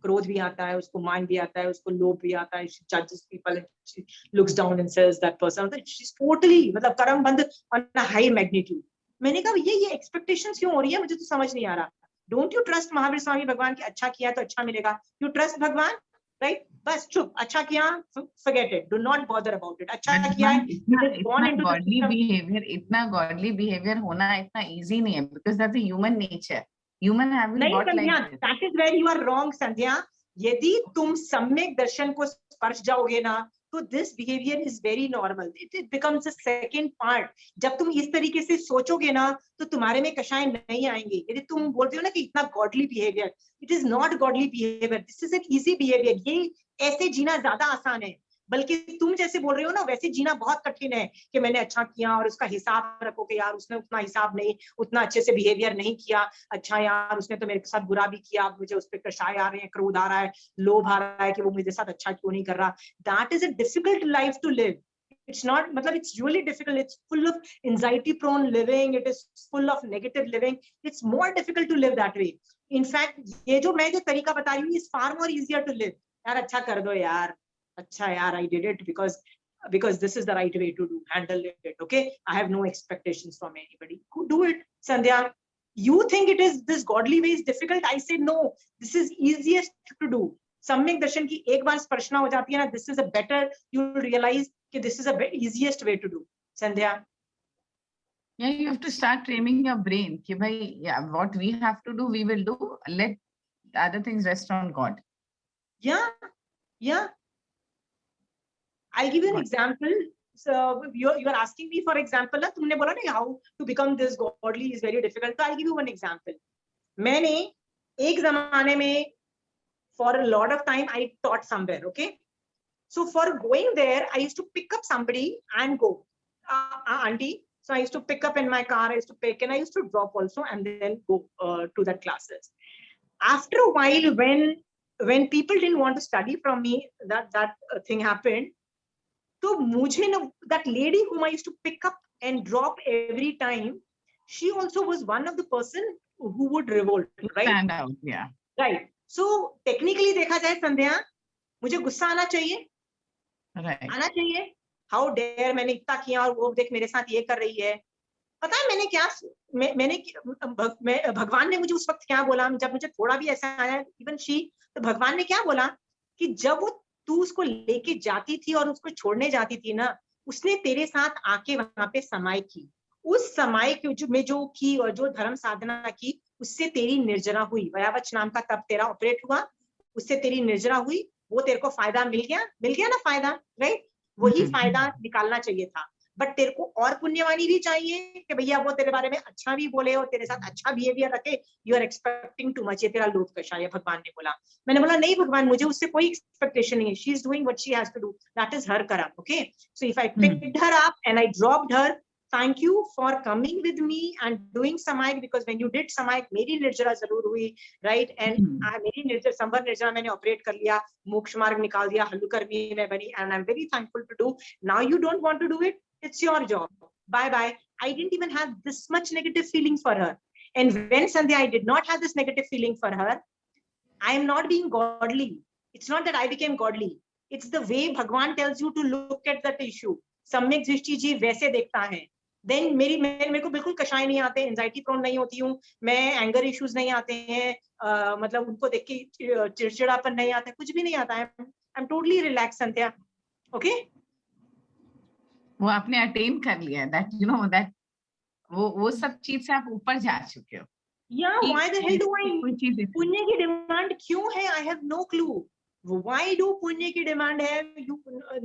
क्रोध भी आता है उसको, मान भी आता है उसको, लोभ भी आता है. She judges people and she looks down and says that person. She's totally मतलब कर्म बंद on a high magnitude. मैंने कहा ये expectations क्यों हो रही है, मुझे तो समझ नहीं आ रहा. Don't you trust Mahavir Swami भगवान की अच्छा किया तो अच्छा मिलेगा? You trust भगवान, right? बस चुप, अच्छा किया, forget it. Do not bother about it. अच्छा किया है, it is born into the
godly
system.
behavior, इतना godly behavior होना इतना easy नहीं है, because that's a human nature. Human have been
नहीं
brought like
Sandhya,
this.
that is where you are wrong संध्या. यदि तुम सम्यक दर्शन को स्पर्श जाओगे ना, तो this behavior is very normal. It becomes a second part. जब तुम इस तरीके से सोचोगे ना, तो तुम्हारे में कषाय नहीं आएंगे. यदि तुम बोलते हो ना कि इतना godly behavior, it is not godly behavior. This is an easy behavior. ये ऐसे जीना ज्यादा आसान है. बल्कि तुम जैसे बोल रहे हो ना, वैसे जीना बहुत कठिन है कि मैंने अच्छा किया और उसका हिसाब रखो कि यार उसने उतना हिसाब नहीं, उतना अच्छे से बिहेवियर नहीं किया. अच्छा यार उसने तो मेरे साथ बुरा भी किया, मुझे उस पर कषाय आ रहे हैं, क्रोध आ रहा है, लोभ आ रहा है कि वो मेरे साथ अच्छा क्यों नहीं कर रहा. That is a difficult life to live. It's not, मतलब it's really difficult. It's full of anxiety prone living. It is full of negative living. It's more difficult to live that way. In fact, ये जो मैं जो तरीका बता रही हूँ, is far more easier to live. यार अच्छा कर दो यार, अच्छा यार, I did it because this is the right way to do, handle it. Okay, I have no expectations from anybody. Do it, Sandhya. You think it is this godly way is difficult? I say no. This is easiest to do. सम्यक दर्शन की एक बार स्पर्शना हो जाती है ना, this is a better. You will realize कि this is a easiest way to do. Sandhya.
Yeah, you have to start training your brain कि भाई, yeah, what we have to do, we will do. Let other things rest on God.
Yeah. I'll give you an example. So you are asking me for example ना, तुमने बोला ना how to become this godly is very difficult. So I'll give you one example. मैंने एक जमाने में for a lot of time I taught somewhere. Okay, so for going there I used to pick up somebody and go, auntie. So I used to pick up in my car, I used to pick and I used to drop also and then go to that classes. After a while, when people didn't want to study from me, that thing happened. So मुझे ना, that lady whom I used to pick up and drop every time, she also was one of the person who would revolt, right?
Stand out, yeah.
Right. So technically देखा जाए संध्या, मुझे गुस्सा आना चाहिए,
Right.
आना चाहिए. How dare, मैंने इतना किया और वो देख मेरे साथ ये कर रही है. पता है मैंने क्या, भगवान ने मुझे उस वक्त क्या बोला, जब मुझे थोड़ा भी ऐसा आया, इवन शी, तो भगवान ने क्या बोला कि जब वो तू उसको लेके जाती थी और उसको छोड़ने जाती थी ना, उसने तेरे साथ आके वहां पे समाय की. उस समय में जो की और जो धर्म साधना की, उससे तेरी निर्जरा हुई. वयावच नाम का तब तेरा ऑपरेट हुआ, उससे तेरी निर्जरा हुई. वो तेरे को फायदा मिल गया ना फायदा, राइट? वही फायदा निकालना चाहिए था. बट तेरे को और पुण्यवानी भी चाहिए कि भैया वो तेरे बारे में अच्छा भी बोले और तेरे साथ अच्छा बिहेवियर रखे. You are expecting too much, ये तेरा लोभ कषाय है. भगवान ने बोला, मैंने बोला नहीं भगवान, मुझे उससे कोई एक्सपेक्टेशन नहीं है. She is doing what she has to do, that is her karma. Okay, so if I picked her up and I dropped her, thank you for coming with me and doing samayik, because when you did samayik मेरी निर्जरा जरूर हुई, right? And मेरी निर्जरा, संवर निर्जरा मैंने operate कर लिया, मोक्ष मार्ग निकाल दिया, हल्लुकर्मी में बनी, and I'm very thankful to do. Now you don't want to do it, it's your job, bye bye. I didn't even have this much negative feeling for her. And when Sandhya I did not have this negative feeling for her, I am not being godly. It's not that I became godly, it's the way Bhagwan tells you to look at that issue. सम्यक दृष्टि जी वैसे देखता है. Then मेरे को बिल्कुल कषाय नहीं आते, एंजाइटी प्रोन नहीं होती हूँ मैं, एंगर इश्यूज नहीं आते हैं, मतलब उनको देख के चिड़चिड़ापन नहीं आता, कुछ भी नहीं आता है, I am totally relax Sandhya. Okay,
वो आपने अटेन कर लिया, दैट यू नो दैट वो सब चीज से आप ऊपर जा चुके हो।
या why the hell do I,
कोई चीज
पुण्य की डिमांड क्यों है, I have no clue. Why do पुण्य की डिमांड है, you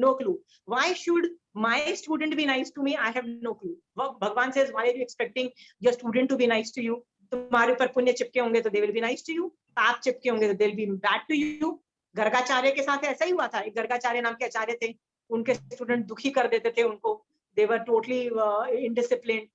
no clue. Why should my student be nice to me? I have no clue. भगवान says, why are you expecting your student to be nice to you? तुम्हारे ऊपर पुण्य चिपके होंगे तो they will be nice to you. पाप चिपके होंगे तो they will be bad to you. Gargacharya के साथ ऐसा ही हुआ था। एक गर्गाचार्य नाम के आचार्य थे, उनके स्टूडेंट दुखी कर देते थे उनको, they were totally indisciplined.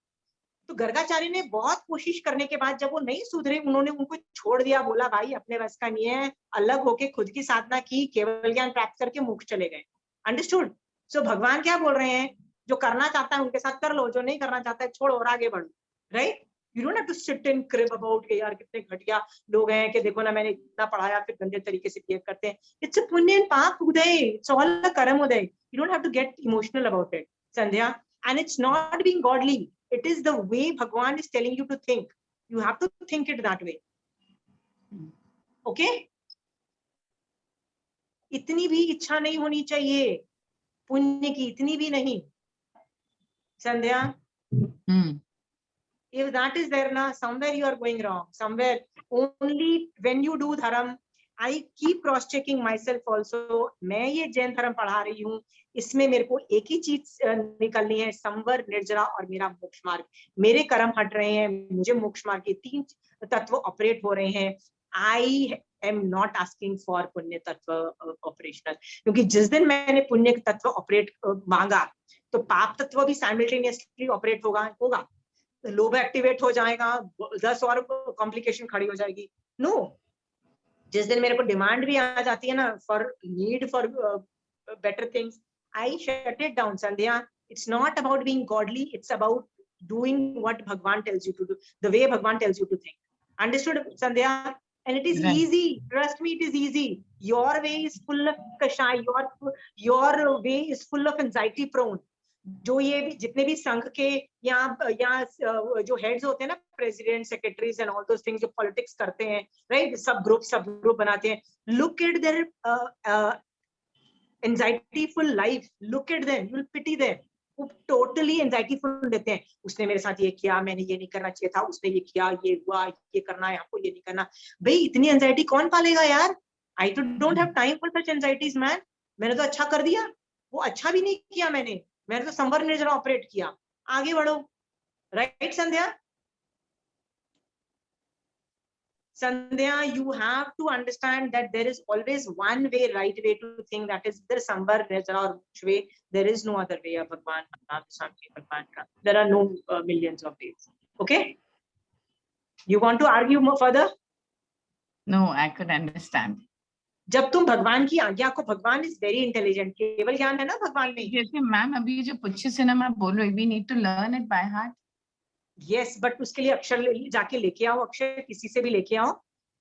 तो गर्गाचार्य ने बहुत कोशिश करने के बाद जब वो नहीं सुधरे, उन्होंने उनको छोड़ दिया, बोला भाई अपने बस का नहीं है, अलग होके खुद की साधना की, केवल ज्ञान प्राप्त करके मोक्ष चले गए। अंडरस्टूड? सो भगवान क्या बोल रहे हैं, जो करना चाहता है उनके साथ कर लो, जो नहीं करना चाहता है छोड़ो और आगे बढ़ो, right? You don't have to sit in crib about के यार कितने घटिया लोग हैं कि देखो ना मैंने इतना पढ़ाया फिर गंदे तरीके से बिहेव करते हैं। इट्स अ पुण्य एंड पाप उदय, it's all a karma uday. You don't have to get emotional about it Sandhya, and it's not being godly, it is the way Bhagwan is telling you to think. You have to think it that way. Okay? इतनी भी इच्छा नहीं होनी चाहिए पुण्य की, इतनी भी नहीं संध्या। If that is there na, somewhere you are going wrong, somewhere. Only when you do dharam, I keep cross checking myself also. मैं ये जैन धर्म पढ़ा रही हूँ, इसमें मेरे को एक ही चीज निकलनी है, संवर, निर्जरा और मेरा मोक्ष मार्ग। मेरे कर्म हट रहे हैं, मुझे मोक्ष मार्ग के 3 तत्व ऑपरेट हो रहे हैं। I am not asking for पुण्य तत्व ऑपरेशनल, क्योंकि जिस दिन मैंने पुण्य तत्व ऑपरेट मांगा तो पाप तत्व भी साइमल्टेनियसली ऑपरेट होगा, लोभ एक्टिवेट हो जाएगा, 10 और कॉम्प्लिकेशन खड़ी हो जाएगी। नो, जिस दिन मेरे को डिमांड भी आ जाती है ना for need for better things, I shut it down Sandhya. It's not about being godly, it's about doing what Bhagwan tells you to do, the way Bhagwan tells you to think. Understood Sandhya? And it is easy, trust me, it is easy. Your way is full of kashai, your way is full of anxiety prone. जो ये जितने भी संघ के यहाँ जो heads होते हैं ना, president, secretaries and all those things, जो पॉलिटिक्स करते हैं, राइट, सब ग्रुप बनाते हैं, look at their anxiety full life, look at them, you will pity them. वो टोटली एंजाइटी फुल देते हैं, उसने मेरे साथ ये किया, मैंने ये नहीं करना चाहिए था, उसने ये किया, ये हुआ, ये करना है हमको, ये नहीं करना। भाई इतनी एंजाइटी कौन पालेगा यार? आई तो don't have time for such anxieties man. मैंने तो अच्छा कर दिया, वो अच्छा भी नहीं किया मैंने तो संवर निर्जरा ऑपरेट किया, आगे बढ़ो, right Sandhya? Sandhya, you have to understand that there is always one way, right way to think, that is there samvar nirjara or moksha way. There is no other way of Bhagwan. There are no millions of ways. Okay? You want to argue more further?
No, I could understand.
जब तुम भगवान की आज्ञा को, भगवान is very intelligent, केवल ज्ञान है ना भगवान में।
जैसे मैम अभी जो पुच्छ सिनेमा बोल रही, we need to learn it by heart.
Yes, but उसके लिए अक्षर जाके लेके आओ, अक्षर किसी से भी लेके आओ,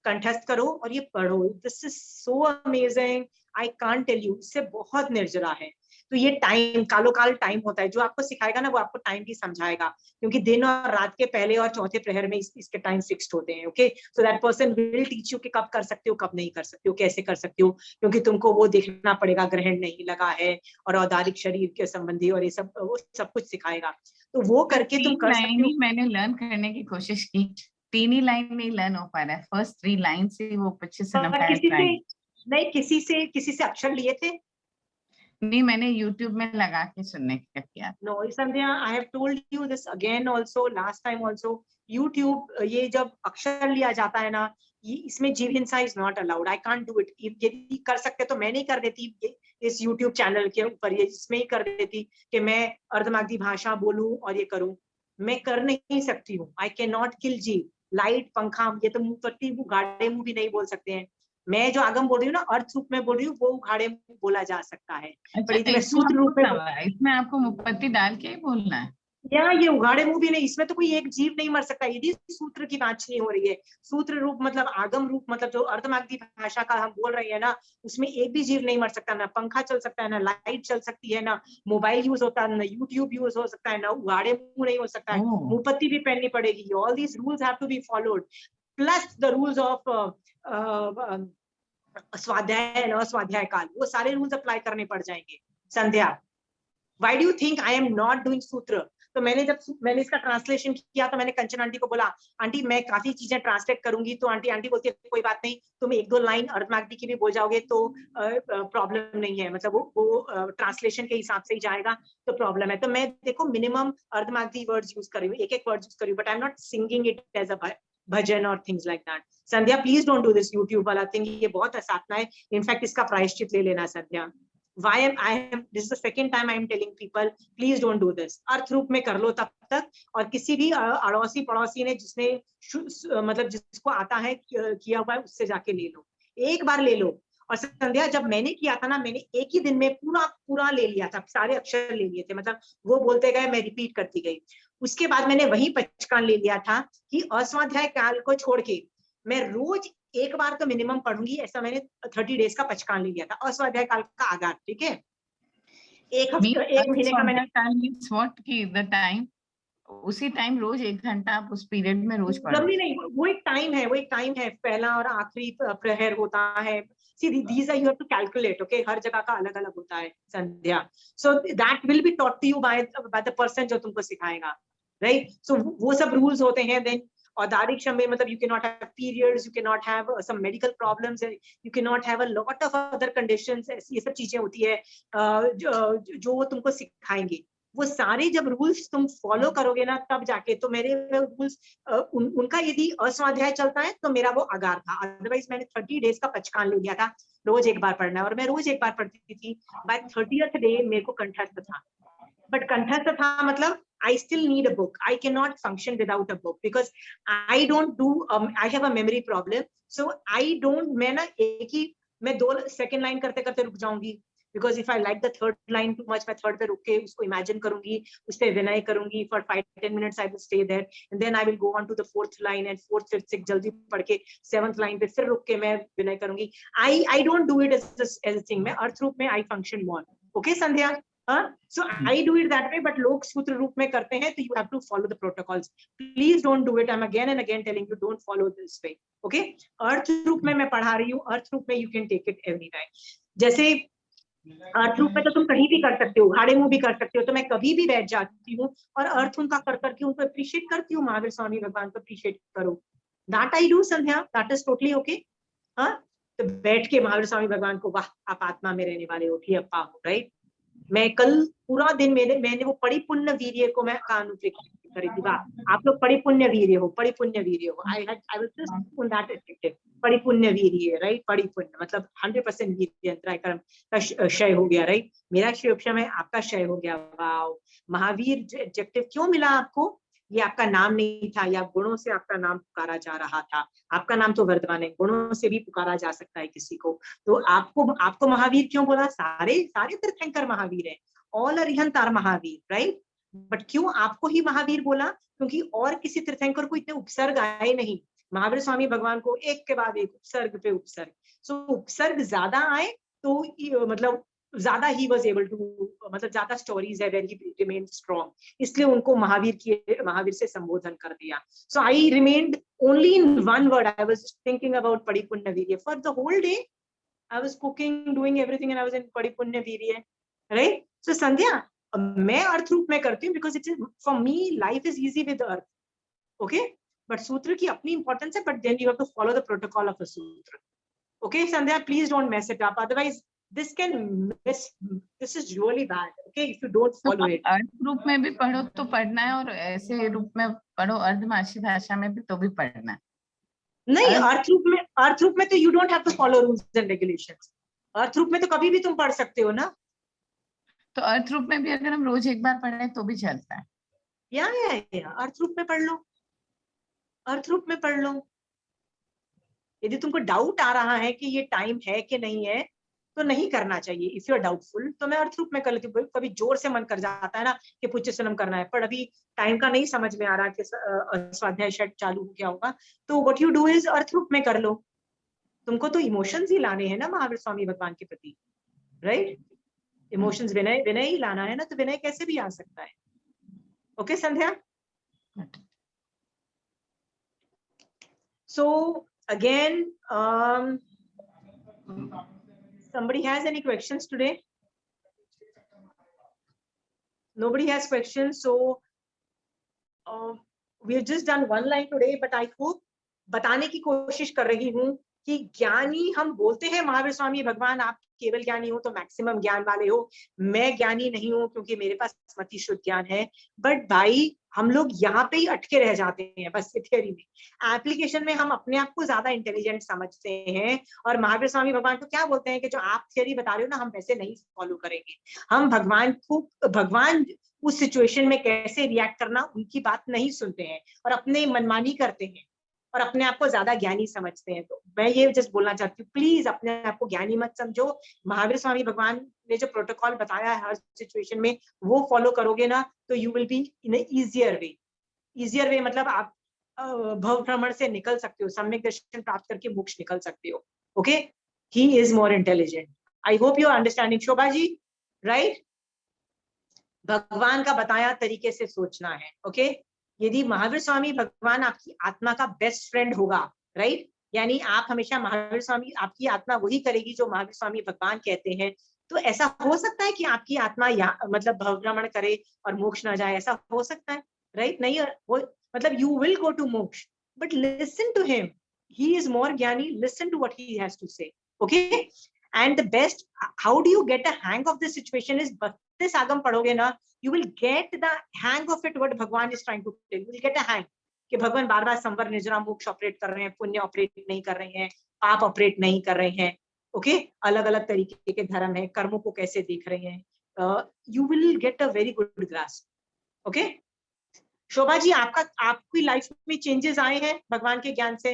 कंठस्थ करो और ये पढ़ो। This is so amazing, I can't tell you, इससे बहुत निर्जरा है। तो ये टाइम, कालो काल टाइम होता है, जो आपको सिखाएगा ना वो आपको टाइम भी समझाएगा, क्योंकि दिन और रात के पहले और चौथे प्रहर में इसके टाइम फिक्स्ड होते हैं। Okay, so that person will teach you कि कब कर सकते हो, कब नहीं कर सकते हो, कैसे कर सकते हो, क्योंकि तुमको वो देखना पड़ेगा, ग्रहण नहीं लगा है और औदारिक शरीर के संबंधी और ये सब, वो सब कुछ सिखाएगा। तो वो करके तुम कर सकते हो।
मैंने लर्न करने की कोशिश की, 3 ही लाइन में ही लर्न हो पा रहा है, फर्स्ट 3 लाइन से वो पुच्छ सिनेमा।
किसी से अक्षर लिए थे?
नहीं, मैंने YouTube में लगा के सुनने का किया।
No, Sandhya, I have told you this again also, last time also. YouTube, ये जब अक्षर लिया जाता है ना, ये इसमें जीव हिंसा is not allowed. I can't do it. यदि कर सकते तो मैं नहीं कर देती इस YouTube चैनल के ऊपर, ये इसमें ही कर देती कि मैं अर्धमागधी भाषा बोलूं और ये करूं। मैं कर नहीं सकती हूँ। I cannot kill जीव, लाइट, पंखा, ये तो मुंह पट्टी उघाड़े मुंह भी नहीं बोल सकते हैं। मैं जो आगम बोल रही हूँ ना, अर्थ रूप में बोल रही हूँ, वो उघाड़े मुंह बोला जा सकता है।
अच्छा,
सूत्र रूप में,
इसमें आपको मुपत्ति डाल के ही बोलना है?
या ये उगाड़े मुंह भी नहीं, इसमें तो कोई एक जीव नहीं मर सकता। यदि सूत्र की बात नहीं हो रही है, सूत्र रूप मतलब आगम रूप, मतलब जो अर्धमागधी भाषा का हम बोल रहे हैं ना, उसमें एक भी जीव नहीं मर सकता। ना पंखा चल सकता है, ना लाइट चल सकती है, ना मोबाइल यूज होता है, ना यूट्यूब यूज हो सकता है, ना उगाड़े मुंह नहीं हो सकता है,
ओह,
मुंह पत्ती भी पहननी पड़ेगी। All these rules have to be followed, plus the rules of swadhyaya और स्वाध्याय काल, वो सारे रूल्स अप्लाई करने पड़ जाएंगे। संध्या, why do you think I am not doing सूत्र? तो मैंने इसका ट्रांसलेशन किया तो मैंने कंचन आंटी को बोला, आंटी मैं काफी चीजें ट्रांसलेट करूंगी। तो आंटी बोलती है कोई बात नहीं, तुम एक दो लाइन अर्धमागधी की भी बोल जाओगे तो प्रॉब्लम नहीं है, मतलब वो ट्रांसलेशन के हिसाब से ही जाएगा तो प्रॉब्लम है। तो मैं देखो मिनिमम अर्धमागधी वर्ड्स यूज कर रही हूँ, एक वर्ड यूज कर रही हूँ, but I am not singing it as a bhajan और things like that. Sandhya please don't do this YouTube वाला थिंग, ये बहुत असाधना है। इनफैक्ट इसका प्रायश्चित ले लेना संध्या। Why this is the second time I am telling people, please don't do this. अर्थ रूप में कर लो तब तक, और किसी भी अड़ोसी पड़ोसी ने जिसने मतलब जिसको आता है किया हुआ है, उससे जाके ले लो, एक बार ले लो। और संध्या जब मैंने किया था ना, मैंने एक ही दिन में पूरा ले लिया था, सारे अक्षर ले लिए थे, मतलब वो बोलते गए, मैं रिपीट करती गई। उसके बाद मैंने वही पचकान ले लिया था कि अस्वाध्याय काल को छोड़ के मैं रोज एक बार तो मिनिमम पढ़ूंगी, ऐसा मैंने 30 डेज का पचकान ले लिया था, अस्वाध्याय काल का आगाज। ठीक है, एक हफ्ते एक महीने का मैंने
व्हाट की द टाइम, उसी टाइम रोज 1 घंटा आप उस पीरियड में रोज पढ़ो।
नहीं, वो एक टाइम है, पहला और आखिरी प्रहर होता है। See, these are you have to calculate, okay? हर जगह का अलग अलग होता है संध्या। So that will be taught to you by the person जो तुमको सिखाएगा, right? So वो सब rules होते हैं। Then औदारिक क्षम्य मतलब you cannot have periods, you cannot have some medical problems, you cannot have a lot of other conditions, ये सब चीजें होती है जो वो तुमको सिखाएंगे। वो सारे जब रूल्स तुम फॉलो करोगे ना, तब जाके तो मेरे रूल्स उनका यदि अस्वाध्याय चलता है तो मेरा वो आगार था। अदरवाइज मैंने 30 डेज का पचकान ले लिया था, रोज एक बार पढ़ना है, और मैं रोज एक बार पढ़ती थी। बाय 30th डे मेरे को कंठस्थ था, बट कंठस्थ था मतलब I still need a book. I cannot function without a book because I don't do I have a memory problem. So I don't, मैं 2 सेकंड लाइन करते करते रुक जाऊंगी, because if I like the third line too much, मैं third पे रुक के उसको इमेजिन करूंगी, उस पे विनय करूंगी for 5-10 minutes, I will stay there and then I will go on to the 4th line and 4th 5th 6th जल्दी पढ़ के 7th line पे फिर रुक के मैं विनय करूंगी। I don't do it as a thing। मैं अर्थ रूप में I function more, okay Sandhya? So I do it that way, but लोग सूत्र रूप में करते हैं, तो you have to follow the protocols. Please don't do it. I'm again and again telling you, don't follow this way, okay? अर्थ रूप में मैं पढ़ा रही हूँ, अर्थ रूप में you can take it every time। जैसे अर्थ रूप में तो तुम कहीं भी कर सकते हो, उघाड़े मुंह भी कर सकते हो, तो मैं कभी भी बैठ जाती हूँ और अर्थ उनका कर करके उनको अप्रिशिएट करती हूँ। महावीर स्वामी भगवान को अप्रिशिएट करो, that I do Sandhya, that is totally okay. हाँ, तो बैठ के महावीर स्वामी भगवान को, वाह आप आत्मा में रहने वाले हो, ठीक अप्पा हो, राइट। मैं कल पूरा दिन मैंने वो परिपुण्य वीर्य को मैं अनुकृत करी थी, वाह आप लोग परिपुण्य वीर्य हो, परिपुण्य वीर्य हो। I was just on that aspect, paripunya virya, right. परिपुण्य मतलब 100% वीर्य अंतराय कर्म का क्षय हो गया, राइट। मेरा क्षय है, आपका क्षय हो गया। वाओ, महावीर एडजेक्टिव क्यों मिला आपको? ये आपका नाम नहीं था, या गुणों से आपका नाम पुकारा जा रहा था। आपका नाम तो वर्धमान है, गुणों से भी पुकारा जा सकता है किसी को। तो आपको महावीर क्यों बोला? सारे तीर्थंकर महावीर हैं, all arihant are Mahavir, right. But क्यों आपको ही महावीर बोला? क्योंकि और किसी तीर्थंकर को इतने उपसर्ग आए नहीं। महावीर स्वामी भगवान को एक के बाद एक उपसर्ग पे उपसर्ग, सो उपसर्ग ज्यादा आए तो मतलब ज्यादा ही वाज एबल टू, मतलब ज्यादा स्टोरीज है वेर ही रिमेन स्ट्रॉन्ग, इसलिए उनको महावीर से संबोधन कर दिया। So I remained only in one word, I was thinking about paripunya virya for the whole day. I was cooking, doing everything and I was in paripunya virya, right. सो संध्या मैं अर्थ रूप में करती हूँ because it is for me, life is easy with earth, okay. But सूत्र की अपनी importance है, but then you have to follow the protocol of a sutra, okay Sandhya. Please don't mess it up, otherwise this is really bad, okay, if you don't follow it।
अर्थ रूप में भी पढ़ो तो पढ़ना है, और ऐसे रूप में पढ़ो अर्धमाशी भाषा में भी तो भी पढ़ना है।
नहीं, अर्थ रूप में तो you don't have to follow rules and regulations। अर्थ रूप में तो कभी भी तुम पढ़ सकते हो ना।
तो अर्थ रूप में भी अगर हम रोज एक बार पढ़े तो भी चलता है।
या अर्थ रूप में पढ़ लो, अर्थ रूप में पढ़ लो। यदि तुमको डाउट आ रहा है कि ये टाइम है कि नहीं है, तो नहीं करना चाहिए। इफ यू आर डाउटफुल तो मैं अर्थ रूप में कर लेती हूँ। कभी जोर से मन कर जाता है ना कि पुच्छसनम करना है, पर अभी टाइम का नहीं समझ में आ रहा कि स्वाध्याय षट चालू क्या होगा, तो what you do is earth रूप में कर लो। तुमको तो इमोशंस ही लाने हैं ना महावीर स्वामी भगवान के प्रति, राइट? इमोशंस, विनय, विनय ही लाना है ना, तो विनय कैसे भी आ सकता है। Okay Sandhya? So again, somebody has any questions today? Nobody has questions, so we have just done one line today, but I hope बताने की कोशिश कर रही हूँ कि ज्ञानी हम बोलते हैं महावीर स्वामी भगवान आप केवल ज्ञानी हो तो मैक्सिमम ज्ञान वाले हो, मैं ज्ञानी नहीं हूँ क्योंकि मेरे पास स्मृति शुद्ध ज्ञान है। बट भाई हम लोग यहाँ पे ही अटके रह जाते हैं बस थियरी में। एप्लीकेशन में हम अपने आप को ज्यादा इंटेलिजेंट समझते हैं, और महावीर स्वामी भगवान को क्या बोलते हैं कि जो आप थियरी बता रहे हो ना हम वैसे नहीं फॉलो करेंगे। हम भगवान उस सिचुएशन में कैसे रिएक्ट करना उनकी बात नहीं सुनते हैं और अपने मनमानी करते हैं और अपने आप को ज्यादा ज्ञानी समझते हैं। तो मैं ये जस्ट बोलना चाहती हूँ, प्लीज अपने आप को ज्ञानी मत समझो। महावीर स्वामी भगवान ने जो प्रोटोकॉल बताया है हर सिचुएशन में वो फॉलो करोगे ना तो you will be in easier way. Easier वे मतलब आप भव भ्रमण से निकल सकते हो, सम्यक दर्शन प्राप्त करके मोक्ष निकल सकते हो। Okay, he is more intelligent. I hope you are understanding Shobha ji, right? भगवान का बताया तरीके से सोचना है। ओके, यदि महावीर स्वामी भगवान आपकी आत्मा का बेस्ट फ्रेंड होगा, राइट, यानी आप हमेशा महावीर स्वामी, आपकी आत्मा वही करेगी जो महावीर स्वामी भगवान कहते हैं, तो ऐसा हो सकता है कि आपकी आत्मा मतलब भवभ्रमण करे और मोक्ष ना जाए, ऐसा हो सकता है, राइट? नहीं वो मतलब you will go to moksha, but listen to him, he is more gyani, listen to what he has to say. Okay, and the best how do you get a hang of this situation is 32 आगम पढ़ोगे ना, you will get the hang of it what भगवान is trying to tell you will get a hang कि भगवान बार बार संवर निर्जरा मोक्ष operate कर रहे हैं, पुण्य ऑपरेट नहीं कर रहे हैं, पाप ऑपरेट नहीं कर रहे हैं। ओके, अलग अलग तरीके के धर्म है, कर्मों को कैसे देख रहे हैं, you will get a very good grasp। Okay, Shobha ji आपकी लाइफ में चेंजेस आए हैं भगवान के ज्ञान से?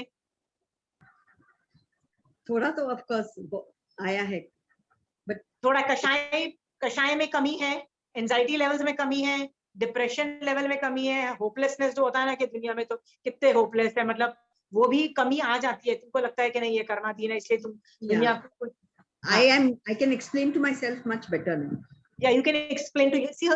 थोड़ा तो ऑफ कोर्स आया है,
बट थोड़ा कषाय में कमी है, एंजाइटी लेवल्स में कमी है, डिप्रेशन लेवल में कमी है, होपलेसनेस जो होता है ना कि दुनिया में तो कितने होपलेस है, मतलब वो भी कमी आ जाती है। तुमको लगता है कि नहीं ये करना थी ना इसलिए तुम दुनिया को
I can explain to myself much better now.
Yeah, you can explain to, see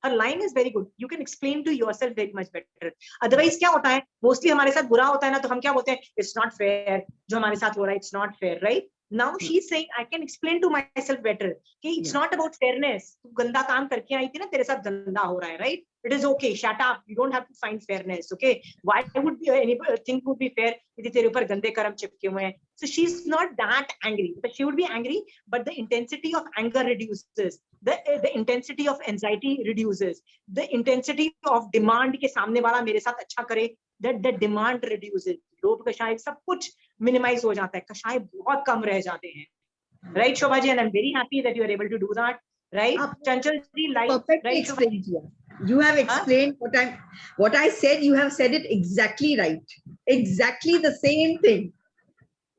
her line is very good, you can explain to yourself very much better। otherwise क्या होता है, मोस्टली हमारे साथ बुरा होता है ना तो हम क्या बोलते हैं, it's not fair, जो हमारे साथ हो रहा है it's not fair, right? Now she's saying I can explain to myself better कि it's not about fairness, तू गंदा काम करके आई थी ना, तेरे साथ गंदा हो रहा है, right? It is okay, shut up, you don't have to find fairness। okay, why would anything would be fair यदि तेरे ऊपर गंदे कर्म चिपके हुए हैं? So she's not that angry, but she would be angry, but the intensity of anger reduces, the intensity of anxiety reduces, the intensity of demand के सामने वाला मेरे साथ अच्छा करे, that the demand reduces, लोभ कषाय सब कुछ मिनिमाइज हो जाता है, कषाय बहुत कम रह जाते हैं, right Shobha ji? And I'm very happy that you are able to do that, right? Chanchal ji,
perfectly explained here. You have explained what I said, you have said it exactly right, exactly the same thing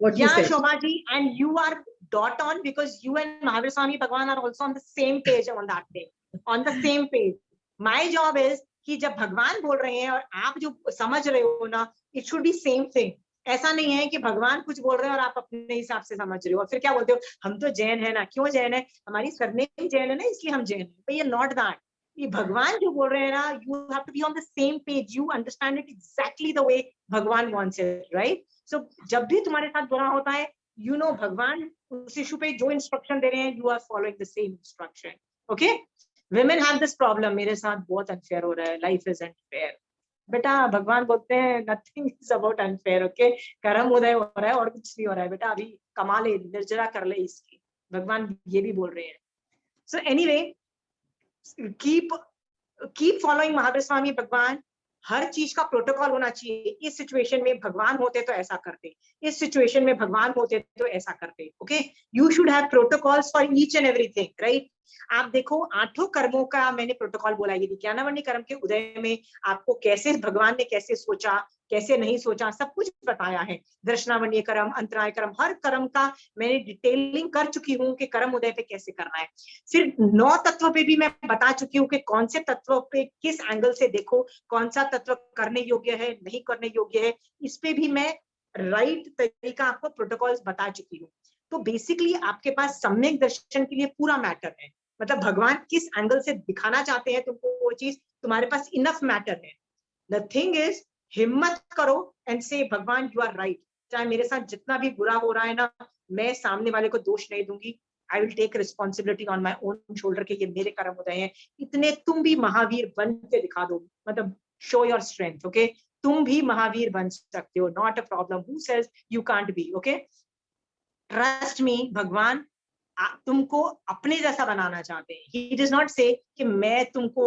what you said.
Shobha ji, and you are dot on because you and Mahavir Swami Bhagwan are also on the same page on that day, on the same page. My job is कि जब भगवान बोल रहे हैं और आप जो समझ रहे हो ना, it should be same thing। ऐसा नहीं है कि भगवान कुछ बोल रहे हैं और आप अपने हिसाब से समझ रहे हो और फिर क्या बोलते हो, हम तो जैन है ना। क्यों जैन है? हमारी सरनेम जैन है ना, इसलिए हम जैन है। but you're not that। ये भगवान जो बोल रहे हैं ना, you have to be on the same page, you understand it exactly the way भगवान wants it, right? So जब भी तुम्हारे साथ बुरा होता है, you know भगवान उस इशू पे जो इंस्ट्रक्शन दे रहे हैं, you are following the same instruction। okay, women have this problem, मेरे साथ बहुत unfair हो रहा है, life is unfair। बेटा भगवान बोलते हैं nothing is about unfair। okay, कर्म उदय हो रहा है और कुछ नहीं हो रहा है बेटा, अभी कमा ले, निर्जरा कर ले इसकी, भगवान ये भी बोल रहे हैं। so anyway, keep following Mahavir Swami भगवान। हर चीज का प्रोटोकॉल होना चाहिए। इस सिचुएशन में भगवान होते तो ऐसा करते, इस सिचुएशन में भगवान होते तो ऐसा करते। Okay, you should have protocols for each and everything, right? आप देखो 8 कर्मों का मैंने प्रोटोकॉल बोला, ये ज्ञानावर्णी कर्म के उदय में आपको कैसे भगवान ने कैसे सोचा, कैसे नहीं सोचा, सब कुछ बताया है। दर्शनावर्णीय कर्म, अंतराय कर्म, हर कर्म का मैंने डिटेलिंग कर चुकी हूँ कि कर्म उदय पे कैसे करना है। फिर 9 तत्व पे भी मैं बता चुकी हूँ कि कौन से तत्व पे किस एंगल से देखो, कौन सा तत्व करने योग्य है, नहीं करने योग्य है, इस पे भी मैं राइट तरीका आपको प्रोटोकॉल्स बता चुकी हूँ। तो बेसिकली आपके पास सम्यक दर्शन के लिए पूरा मैटर है, मतलब भगवान किस एंगल से दिखाना चाहते हैं तुमको वो चीज, तुम्हारे पास इनफ मैटर है। द थिंग इज, हिम्मत करो एंड से भगवान यू आर राइट, चाहे मेरे साथ जितना भी बुरा हो रहा है ना, मैं सामने वाले को दोष नहीं दूंगी। I will take responsibility on my own shoulder के ये मेरे कर्म उदय हैं, इतने तुम भी महावीर बन के दिखा दो, मतलब शो योर स्ट्रेंथ, ओके। तुम भी महावीर बन सकते हो, not a problem, who says you can't be, okay. Trust me, भगवान तुमको अपने जैसा बनाना चाहते हैं। He does not say कि मैं तुमको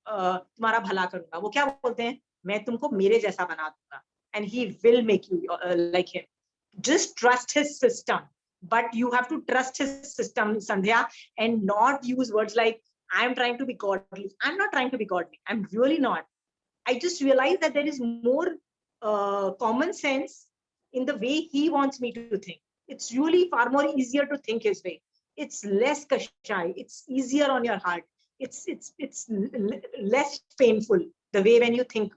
तुम्हारा भला करूंगा, वो क्या बोलते हैं, मैं तुमको मेरे जैसा बना दूंगा, and he will make you like him. Just trust his system, but you have to trust his system, Sandhya, and not use words like I am trying to be godly. I'm not trying to be godly, I'm really not. I just realized that there is more common sense in the way he wants me to think. It's really far more easier to think his way. It's less kashai, it's easier on your heart, it's less painful the way when you think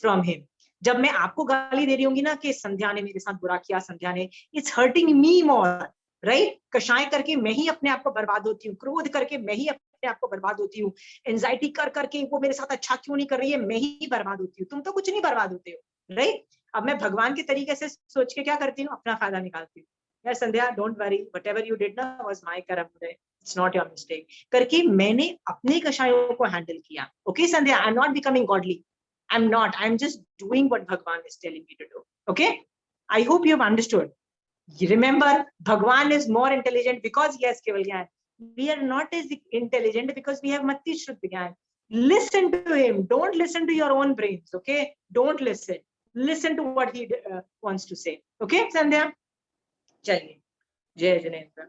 from him. जब मैं आपको गाली दे रही होंगी ना कि संध्या ने मेरे साथ बुरा किया, संध्या ने, it's hurting me more, right? कषाय करके मैं ही अपने आप को बर्बाद होती हूँ, क्रोध करके मैं ही अपने आप को बर्बाद होती हूँ, एंजाइटी कर करके वो मेरे साथ अच्छा क्यों नहीं कर रही है, मैं ही बर्बाद होती हूँ, तुम तो कुछ नहीं बर्बाद होते हो, राइट? अब मैं भगवान के तरीके से सोच के क्या करती हूँ, अपना फायदा निकालती हूँ। यार Sandhya, don't worry, whatever you did ना was my karma today, it's not your mistake, करके मैंने अपने कषायों को हैंडल किया। Okay Sandhya, I am not becoming godly, I am not, I am just doing what Bhagwan is telling me to do, okay. I hope you have understood. Remember, Bhagwan is more intelligent because he has Keval Gyan. We are not as intelligent because we have Mati Shruti Gyan. Listen to him. Don't listen to your own brains, okay? Don't listen. Listen to what he wants to say. Okay, Sandhya? Chaliye. Jai Jinendra.